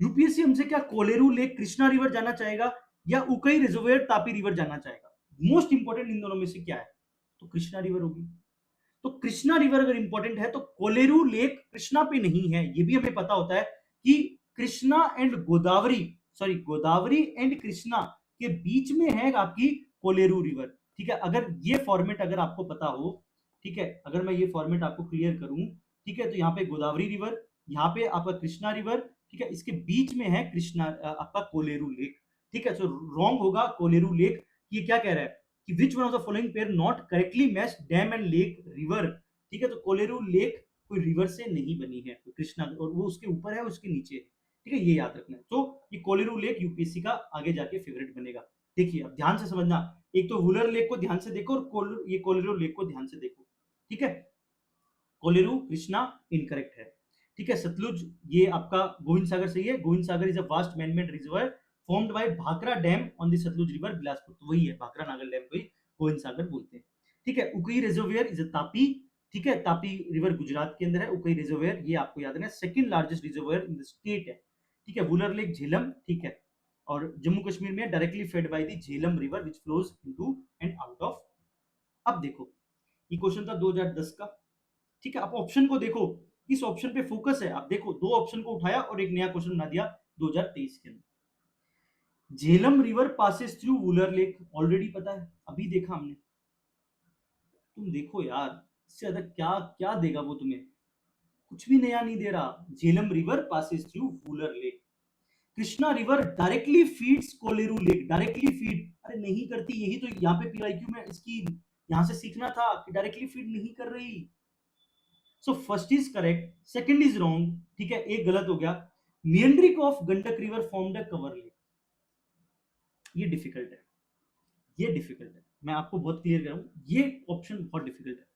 यूपीएससी हमसे क्या कोलेरू लेक कृष्णा रिवर जानना चाहेगा, या उकई रिजर्वेयर तापी रिवर जानना चाहेगा? मोस्ट इंपॉर्टेंट इन दोनों में से क्या है? तो कृष्णा रिवर होगी। तो कृष्णा रिवर अगर इंपॉर्टेंट है तो कोलेरू लेक कृष्णा पे नहीं है, ये भी हमें पता होता है कि Krishna and Godavari, sorry Godavari and Krishna के बीच में है आपकी कोलेरू रिवर, ठीक है। अगर ये फॉर्मेट अगर आपको पता हो, ठीक है, अगर मैं ये फॉर्मेट आपको क्लियर करूं, ठीक है, तो यहाँ पे गोदावरी रिवर, यहाँ पे आपका कृष्णा रिवर, ठीक है, इसके बीच में है कृष्णा आपका कोलेरू लेक, ठीक है। सो रॉन्ग होगा कोलेरू लेक। ये क्या कह रहा है कि विच one of the following pair not correctly match dam and lake river, ठीक है, तो कोलेरू लेक कोई रिवर से नहीं बनी है, कृष्णा, और वो उसके ऊपर है, उसके नीचे है, ठीक है, ये याद रखना है। तो ये कोलेरू लेक यूपीएससी का आगे जाके फेवरेट बनेगा। देखिए अब ध्यान से समझना, एक तो वुलर लेक को ध्यान से देखो और ये कोलेरू लेक को ध्यान से देखो, ठीक है। कोलेरू कृष्णा इनकरेक्ट है, ठीक है। सतलुज ये आपका गोविंद सागर सही है, Govind Sagar is a vast manmade reservoir formed by Bhakra dam on the Sutlej river Bilaspur, तो वही है भाखरा नागल डैम को ही गोविंद सागर बोलते हैं, ठीक है। उकई रिजर्वियर इज अ तापी, ठीक है, तापी रिवर गुजरात के अंदर है, उकई रिजर्वियर ये आपको याद रखना है, second largest reservoir in the state है, ठीक है। वुलर लेक झेलम, ठीक है, और जम्मू कश्मीर में directly fed by the Jhelum river which flows into and out of. अब देखो ये क्वेश्चन था 2010 का, ठीक है। आप ऑप्शन को देखो, किस ऑप्शन पे फोकस है, आप देखो दो ऑप्शन को उठाया और एक नया क्वेश्चन बना दिया 2023 के अंदर। Jhelum river passes through Wular lake, already पता है, अभी देखा हमने। तुम देखो यार, इससे ज्यादा क्या क्या देगा वो तुम्हें, कुछ भी नया नहीं दे रहा। Jhelum river passes through Wular lake. Krishna river directly feeds Kolleru lake, directly feed, अरे नहीं करती, यही तो यहाँ पे पीआईक्यू में इसकी यहां से सीखना था कि डायरेक्टली फीड नहीं कर रही। So first is correct, second is wrong, ठीक है, एक गलत हो गया। Meandric of Gandak river formed a Kanwar lake, ये डिफिकल्ट है, ये डिफिकल्ट है, मैं आपको बहुत क्लियर कर रहा हूं, ये ऑप्शन बहुत डिफिकल्ट है।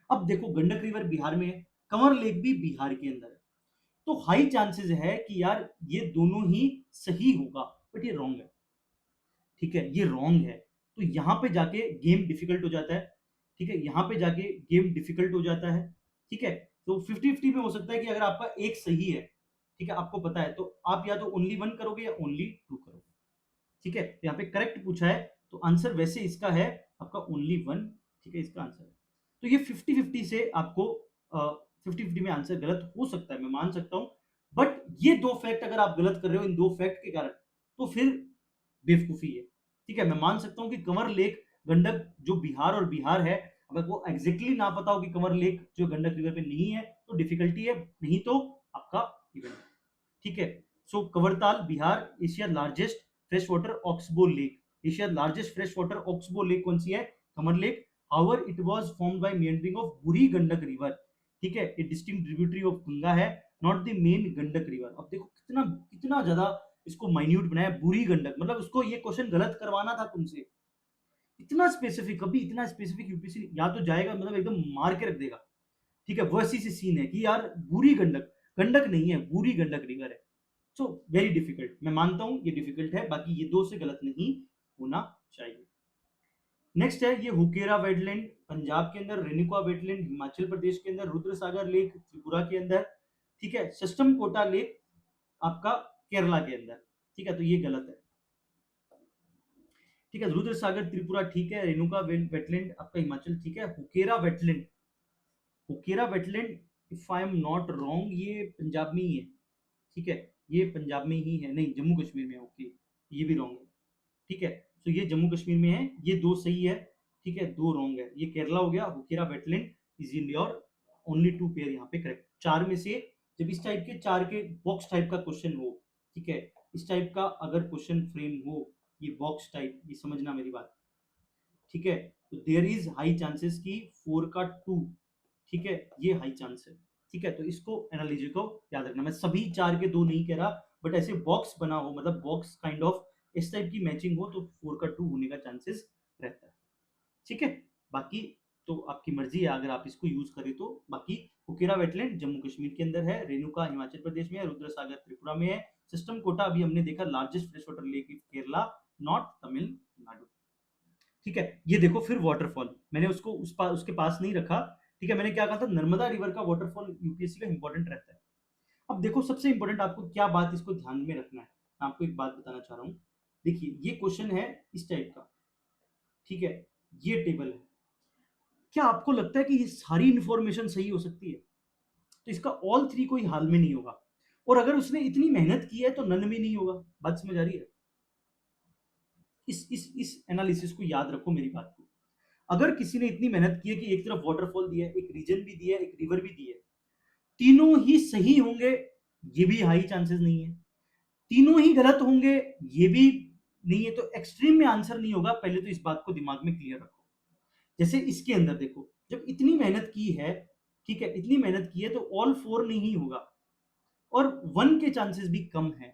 अब देखो गंडक रिवर बिहार में है, कंवर लेक भी बिहार के अंदर है, तो हाई चांसेस है कि यार ये दोनों ही सही होगा, बट ये रॉन्ग है, ठीक है, ये रॉन्ग है। तो यहां पे जाके गेम डिफिकल्ट हो जाता है, ठीक है, यहां पे जाके गेम डिफिकल्ट हो जाता है, ठीक है। तो 50-50 में हो सकता है कि अगर आपका एक सही है, ठीक है, आपको पता है, तो आप या तो ओनली वन करोगे या ओनली टू करोगे, ठीक है। यहाँ पे करेक्ट पूछा है, तो आंसर वैसे इसका है आपका ओनली वन, ठीक है, इसका आंसर है। तो ये 50-50 से आपको 50-50 में आंसर गलत हो सकता है, मैं मान सकता हूं, बट ये दो फैक्ट अगर आप गलत कर रहे हो इन दो फैक्ट के कारण, तो फिर बेवकूफी है, ठीक है। मैं मान सकता हूं कि कंवर लेक गंडक जो बिहार और बिहार है, अगर वो एग्जैक्टली ना पता हो कि कंवर लेक जो गंडक रिवर पे नहीं है, तो डिफिकल्टी है, नहीं तो आपका इवेंट, ठीक है। So Kanwartal Bihar, Asia largest fresh water oxbow lake, Asia largest fresh water oxbow lake कौन सी है, Kanwar lake. However it was formed by meandering of Burhi Gandak river, ठीक है, ये डिस्टिंक्ट ट्रिब्यूटरी ऑफ गंगा है, not the main Gandak river. अब देखो कितना कितना ज्यादा इसको माइन्यूट बनाया, बुरी गंडक, मतलब उसको ये क्वेश्चन गलत करवाना था तुमसे, इतना स्पेसिफिक, कभी इतना स्पेसिफिक यूपीएससी या तो जाएगा, मतलब एकदम मार के रख देगा, ठीक है। वैसी सी सीन है कि यार बुरी गंडक, गंडक नहीं है, बुरी गंडक रिवर है। सो वेरी डिफिकल्ट, मैं मानता हूं ये डिफिकल्ट है, बाकी ये दो से गलत नहीं होना चाहिए। नेक्स्ट है ये हुकेरा वेटलैंड पंजाब के अंदर, रेणुका वेटलैंड हिमाचल प्रदेश के अंदर, रुद्रसागर लेक त्रिपुरा के अंदर, ठीक है, सस्टम कोटा लेक आपका केरला के अंदर, ठीक है, तो ये गलत है, ठीक है, रुद्रसागर त्रिपुरा ठीक है, रेणुका वेटलैंड आपका हिमाचल ठीक है, हुकेरा wetland if I am not wrong ये पंजाब में ही है, ठीक है, ये पंजाब में ही है, नहीं जम्मू कश्मीर में है, ओके, ये भी रॉन्ग है, ठीक है, तो ये जम्मू कश्मीर में है, ये दो सही है, ठीक है, दो रॉन्ग है, ये केरला हो गया, हुकेरा wetland is in your only two pair यहाँ पे करेक्ट, चार में से जब इस टाइप के चार के बॉक्स टाइप का क्वेश्चन हो, ठीक है, इस टाइप का अगर क्वेश्चन फ्रेम हो, ये बॉक्स टाइप, ये समझना मेरी बात, ठीक है, तो देयर इज हाई चांसेस की फोर का टू, ठीक है, ये हाई चांस है, ठीक है, तो इसको एनालिजी को याद रखना, मैं सभी चार के दो नहीं कह रहा, बट ऐसे बॉक्स बना हो, मतलब बॉक्स काइंड ऑफ इस टाइप की मैचिंग हो तो फोर का टू होने का चांसेस रहता है, ठीक है, बाकी तो आपकी मर्जी है अगर आप इसको यूज करें तो, बाकी हुकेरा वेटलैंड जम्मू कश्मीर के अंदर है, रेणुका हिमाचल प्रदेश में है, रुद्रसागर त्रिपुरा में है, सिस्टम कोटा अभी हमने देखा largest fresh water lake in Kerala, not Tamil Nadu, ठीक है, ये देखो फिर वाटरफॉल, मैंने उसको उसके पास नहीं रखा, ठीक है, मैंने क्या कहा था नर्मदा रिवर का वाटरफॉल यूपीएससी का इंपॉर्टेंट रहता है, अब देखो सबसे इंपॉर्टेंट आपको क्या बात इसको ध्यान में रखना है, मैं आपको एक बात बताना चाह रहा हूं, देखिए ये क्वेश्चन है इस टाइप का, ठीक है, ये टेबल है, क्या आपको लगता है कि ये सारी इंफॉर्मेशन सही हो सकती है, तो इसका ऑल थ्री कोई हाल में नहीं होगा, और अगर उसने इतनी मेहनत की है तो नन में नहीं होगा, बात समझ आ रही है, इस एनालिसिस को याद रखो मेरी बात को, अगर किसी ने इतनी मेहनत की है कि एक तरफ वाटरफॉल दिया है, एक रीजन भी दिया है, एक रिवर भी दी है, तीनों ही सही होंगे, ये भी हाई चांसेस नहीं है, तीनों ही गलत होंगे, ये भी नहीं है, तो एक्सट्रीम में आंसर नहीं होगा, पहले तो इस बात को दिमाग में क्लियर रखो, जैसे इसके अंदर देखो जब इतनी मेहनत की है, ठीक है, इतनी मेहनत की है तो ऑल फोर नहीं होगा, और वन के चांसेस भी कम है,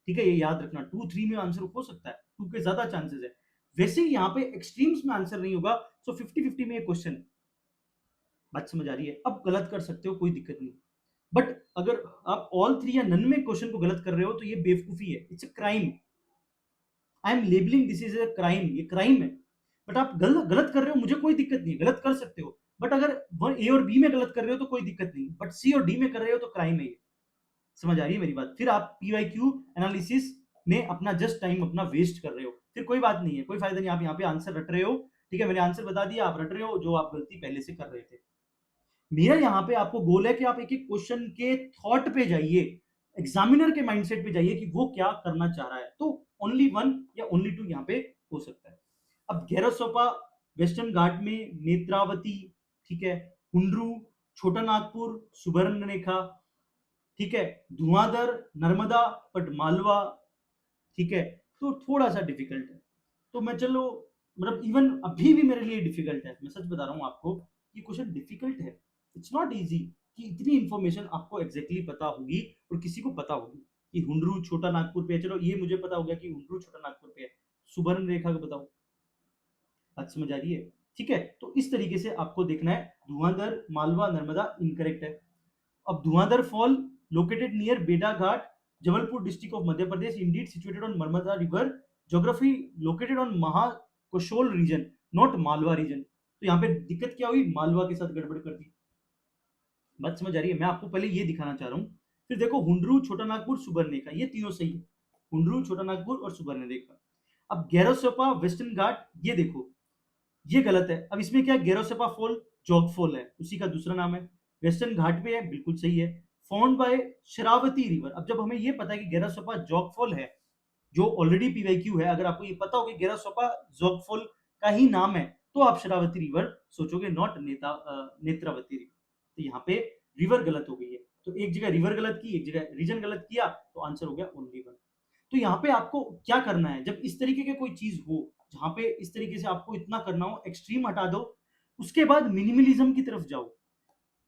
ठीक है, ये याद रखना, टू थ्री में आंसर हो सकता है, टू के ज्यादा चांसेस है, वैसे ही यहाँ पे एक्सट्रीम्स में आंसर नहीं होगा, सो 50-50 में क्वेश्चन, बात समझ आ रही है, अब गलत कर सकते हो कोई दिक्कत नहीं, बट अगर आप ऑल थ्री या नन में क्वेश्चन को गलत कर रहे हो तो ये बेवकूफी है, it's a crime, I am labelling this is a crime, ये क्राइम है, बट आप गलत गलत कर रहे हो, मुझे कोई दिक्कत नहीं है, गलत कर सकते हो, बट अगर ए और बी में गलत कर रहे हो तो कोई दिक्कत नहीं, बट सी और डी में कर रहे हो तो क्राइम है ये, समझ आ रही है मेरी बात, फिर आप पीवाईक्यू एनालिसिस में अपना जस्ट टाइम अपना वेस्ट कर रहे हो, फिर कोई बात नहीं है, कोई फायदा नहीं, आप यहाँ पे आंसर रट रहे हो, ठीक है, मैंने आंसर बता दिया, आप रट रहे हो जो आप गलती पहले से कर रहे थे, मेरा यहाँ पे आपको गोल है कि आप एक एक क्वेश्चन के थॉट पे जाइए, एग्जामिनर के माइंडसेट पे जाइए कि वो क्या करना चाह रहा है, तो ओनली वन या ओनली टू यहाँ पे हो सकता है, अब गैरसोपा वेस्टर्न घाट में, नेत्रावती, ठीक है, हुंड्रू, छोटा नागपुर, सुवर्णरेखा, ठीक है, धुआंधर, नर्मदा, बट मालवा, ठीक है, तो थोड़ा सा डिफिकल्ट है, तो मैं चलो, मतलब इवन अभी भी मेरे लिए डिफिकल्ट है, मैं सच बता रहा हूँ आपको, ये क्वेश्चन डिफिकल्ट है, इट्स नॉट इजी कि इतनी इंफॉर्मेशन आपको एग्जैक्टली पता होगी और किसी को पता होगी कि हुंड्रू छोटा नागपुर पे है, चलो ये मुझे पता हो गया कि हुंड्रू छोटा नागपुर पे है, सुवर्ण रेखा का बताओ, बात समझ आ रही है, ठीक है, तो इस तरीके से आपको देखना है, धुआंधर, मालवा, नर्मदा इनकरेक्ट है, अब धुआंधर फॉल लोकेटेड नियर बेटा घाट, Jabalpur district of Madhya Pradesh, indeed situated on Narmada river, geography located on Mahakoshal region, not Malwa region, तो यहाँ पे दिक्कत क्या हुई, मालवा के साथ गड़बड़ कर दी, बात समझ आ रही है, मैं आपको पहले ये दिखाना चाह रहा हूँ, फिर देखो हुंड्रू, छोटा नागपुर, सुबर्णरेखा, ये तीनों सही है, हुंड्रू, छोटा नागपुर और सुबर्णरेखा, अब गैरोसेपा वेस्टर्न घाट, ये देखो ये गलत है, अब इसमें क्या, गेरोसेपा फॉल जॉग फॉल है, उसी का दूसरा नाम है, वेस्टर्न घाट पे है, बिल्कुल सही है, फाउंड बाय शरावती रिवर, अब जब हमें ये पता है कि गेरोसेपा जॉग फॉल है, जो ऑलरेडी पीवाईक्यू है, अगर आपको ये पता हो कि गेरोसेपा जॉग फॉल का ही नाम है, तो आप शरावती रिवर सोचोगे, नॉट नेत्रावती रिवर, तो यहाँ पे रिवर गलत हो गई है, तो एक जगह रिवर गलत की, एक जगह रीजन गलत किया, तो आंसर हो गया ओनली वन, तो यहाँ पे आपको क्या करना है, जब इस तरीके की कोई चीज हो जहां पे इस तरीके से आपको इतना करना हो, एक्सट्रीम हटा दो, उसके बाद मिनिमलिज्म की तरफ जाओ,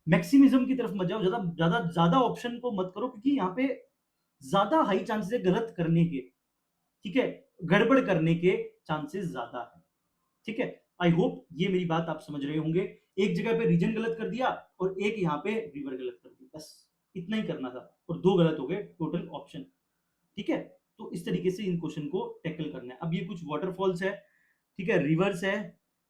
मैक्सिमिज्म की तरफ मत जाओ, ज्यादा ज्यादा ज्यादा ऑप्शन को मत करो, क्योंकि यहाँ पे ज्यादा हाई चांसेस है गलत करने के, ठीक है, गड़बड़ करने के चांसेस ज्यादा है, ठीक है, आई होप ये मेरी बात आप समझ रहे होंगे, एक जगह पे रीजन गलत कर दिया और एक यहाँ पे रिवर गलत कर दी, बस इतना ही करना था, और दो गलत हो गए टोटल ऑप्शन, ठीक है, तो इस तरीके से इन क्वेश्चन को टैकल करना है, अब ये कुछ वाटरफॉल्स है, ठीक है, रिवर्स है,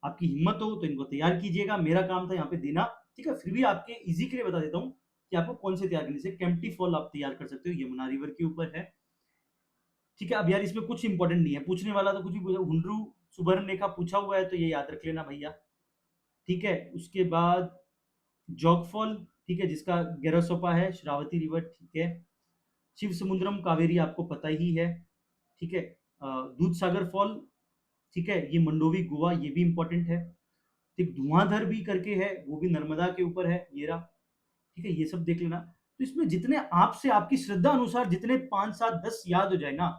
आपकी हिम्मत हो तो इनको तैयार कीजिएगा, मेरा काम था यहाँ पे देना, ठीक है? फिर भी आपके ईज़ी के लिए बता देता हूँ कि आपको कौन से तैयार करने से केम्प्टी फॉल आप तैयार कर सकते हो, यमुना रिवर के ऊपर है, ठीक है? अब यार इसमें कुछ इम्पोर्टेंट नहीं है, पूछने वाला तो कुछ भी पूछा, हुंड्रू सुबर्णरेखा पूछा हुआ है तो ये याद रख लेना भैया, ठीक है? उसके बाद जॉग फॉल, ठीक है? जिसका गेरासोपा है, श्रावती रिवर, ठीक है? शिव समुद्रम कावेरी आपको पता ही है, ठीक है? दूधसागर फॉल, ठीक है? ये मंडोवी गोवा, ये भी इम्पोर्टेंट है। एक धुआंधर भी करके है, वो भी नर्मदा के ऊपर है, ये रहा, ठीक है? ये सब देख लेना। तो इसमें जितने आपसे आपकी श्रद्धा अनुसार जितने 5, 7, 10 याद हो जाए ना,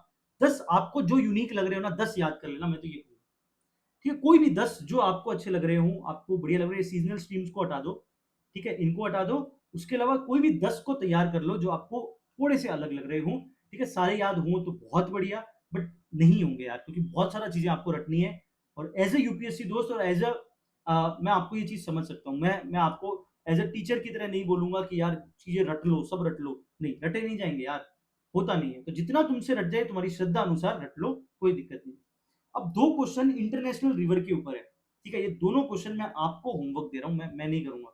10 आपको जो यूनिक लग रहे हो ना, 10 याद कर लेना, मैं तो ये कहूँगा। ठीक है? कोई भी 10 जो आपको अच्छे लग रहे हों, आपको बढ़िया लग रहे हैं, सीज़नल स्ट्रीम्स को हटा दो, ठीक है? इनको हटा दो, उसके अलावा कोई भी 10 को तैयार कर लो जो आपको थोड़े से अलग लग रहे हों, ठीक है? सारे याद हों तो बहुत बढ़िया, बट नहीं होंगे यार, क्योंकि बहुत सारा चीज़ें आपको रटनी है और एज़ अ यूपीएससी दोस्त और एज़ अ मैं आपको ये चीज़ समझ सकता हूँ। मैं आपको एज़ अ टीचर की तरह नहीं बोलूँगा कि यार चीज़ें रट लो, सब रट लो। नहीं, रटे नहीं जाएँगे यार, होता नहीं है। तो जितना तुमसे रट जाए तुम्हारी श्रद्धा अनुसार रट लो, कोई दिक्कत नहीं। अब 2 क्वेश्चन इंटरनेशनल रिवर के ऊपर है, ठीक है? ये दोनों क्वेश्चन मैं आपको होमवर्क दे रहा हूँ, मैं नहीं करूँगा,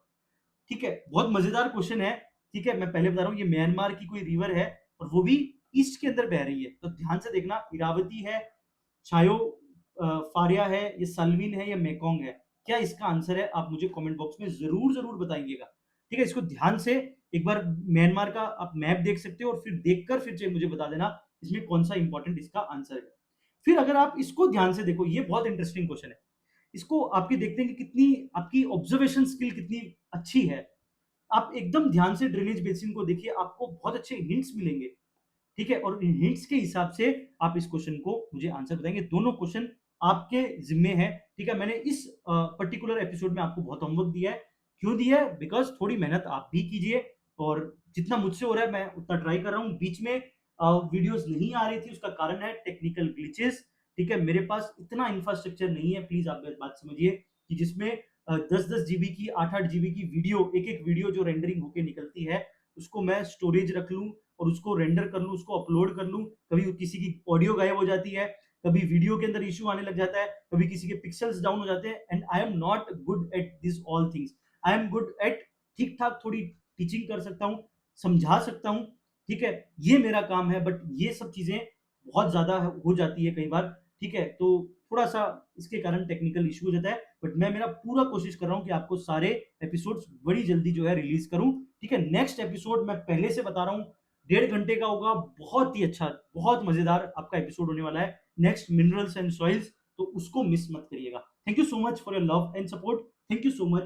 ठीक है? बहुत मज़ेदार क्वेश्चन है, ठीक है? मैं पहले बता रहा हूँ ये म्यांमार की कोई रिवर है और वो भी ईस्ट के अंदर बह रही है, तो ध्यान से देखना इरावती है, चायो फारिया है, ये सल्वीन है या मेकोंग है? क्या इसका आंसर है? आप मुझे कमेंट बॉक्स में ज़रूर बताइएगा, ठीक है? इसको ध्यान से एक बार म्यांमार का आप मैप देख सकते हो और फिर देखकर फिर से मुझे बता देना इसमें कौन-सा इम्पोर्टेंट इसका आंसर है। फिर अगर आप इसको ध्यान से देखो, ये बहुत इंटरेस्टिंग क्वेश्चन है। इसको आपके देखते हैं कि कितनी आपकी ऑब्जर्वेशन स्किल कितनी अच्छी है। आप एकदम ध्यान से ड्रेनेज बेसिन को देखिए, आपको बहुत अच्छे हिंट्स मिलेंगे, ठीक है? और इन हिंट्स के हिसाब से आप इस क्वेश्चन को मुझे आंसर बताएँगे। दोनों क्वेश्चन आपके ज़िम्मे हैं, ठीक है? मैंने इस पर्टिकुलर एपिसोड में आपको बहुत होमवर्क दिया है। क्यों दिया है? बिकॉज़ थोड़ी मेहनत आप भी कीजिए और जितना मुझसे हो रहा है मैं उतना ट्राई कर रहा हूँ। बीच में वीडियोज़ नहीं आ रही थी, उसका कारण है टेक्निकल ग्लिचेज़, ठीक है? मेरे पास इतना इंफ्रास्ट्रक्चर नहीं है, प्लीज़ आप मेरी बात समझिए कि जिसमें 10-10 जीबी की, 8-8 जीबी की वीडियो, एक-एक वीडियो जो रेंडरिंग होके निकलती है, उसको मैं स्टोरेज रख लूँ और उसको रेंडर कर लूँ, उसको अपलोड कर लूँ। कभी किसी की ऑडियो गायब हो जाती है, कभी वीडियो के अंदर इश्यू आने लग जाता है, कभी किसी के पिक्सेल्स डाउन हो जाते हैं and I am not good at this all things. I am good at ठीक-ठाक थोड़ी टीचिंग कर सकता हूँ, समझा सकता हूँ, ठीक है? ये मेरा काम है बट ये सब चीज़ें बहुत ज़्यादा हो जाती है कई बार, ठीक है? तो थोड़ा-सा इसके कारण टेक्निकल इश्यू हो जाता है बट मैं मेरा पूरा कोशिश कर रहा हूँ कि आपको सारे एपिसोड्स बड़ी जल्दी जो है रिलीज़ करूँ, ठीक है? नेक्स्ट एपिसोड मैं पहले से बता रहा हूँ 1.5 घंटे का होगा, बहुत ही अच्छा, बहुत मज़ेदार आपका एपिसोड होने वाला है। नेक्स्ट मिनरल्स एंड सॉइल्स, तो उसको मिस मत करिएगा। Thank you so much for your love and support. Thank you so much.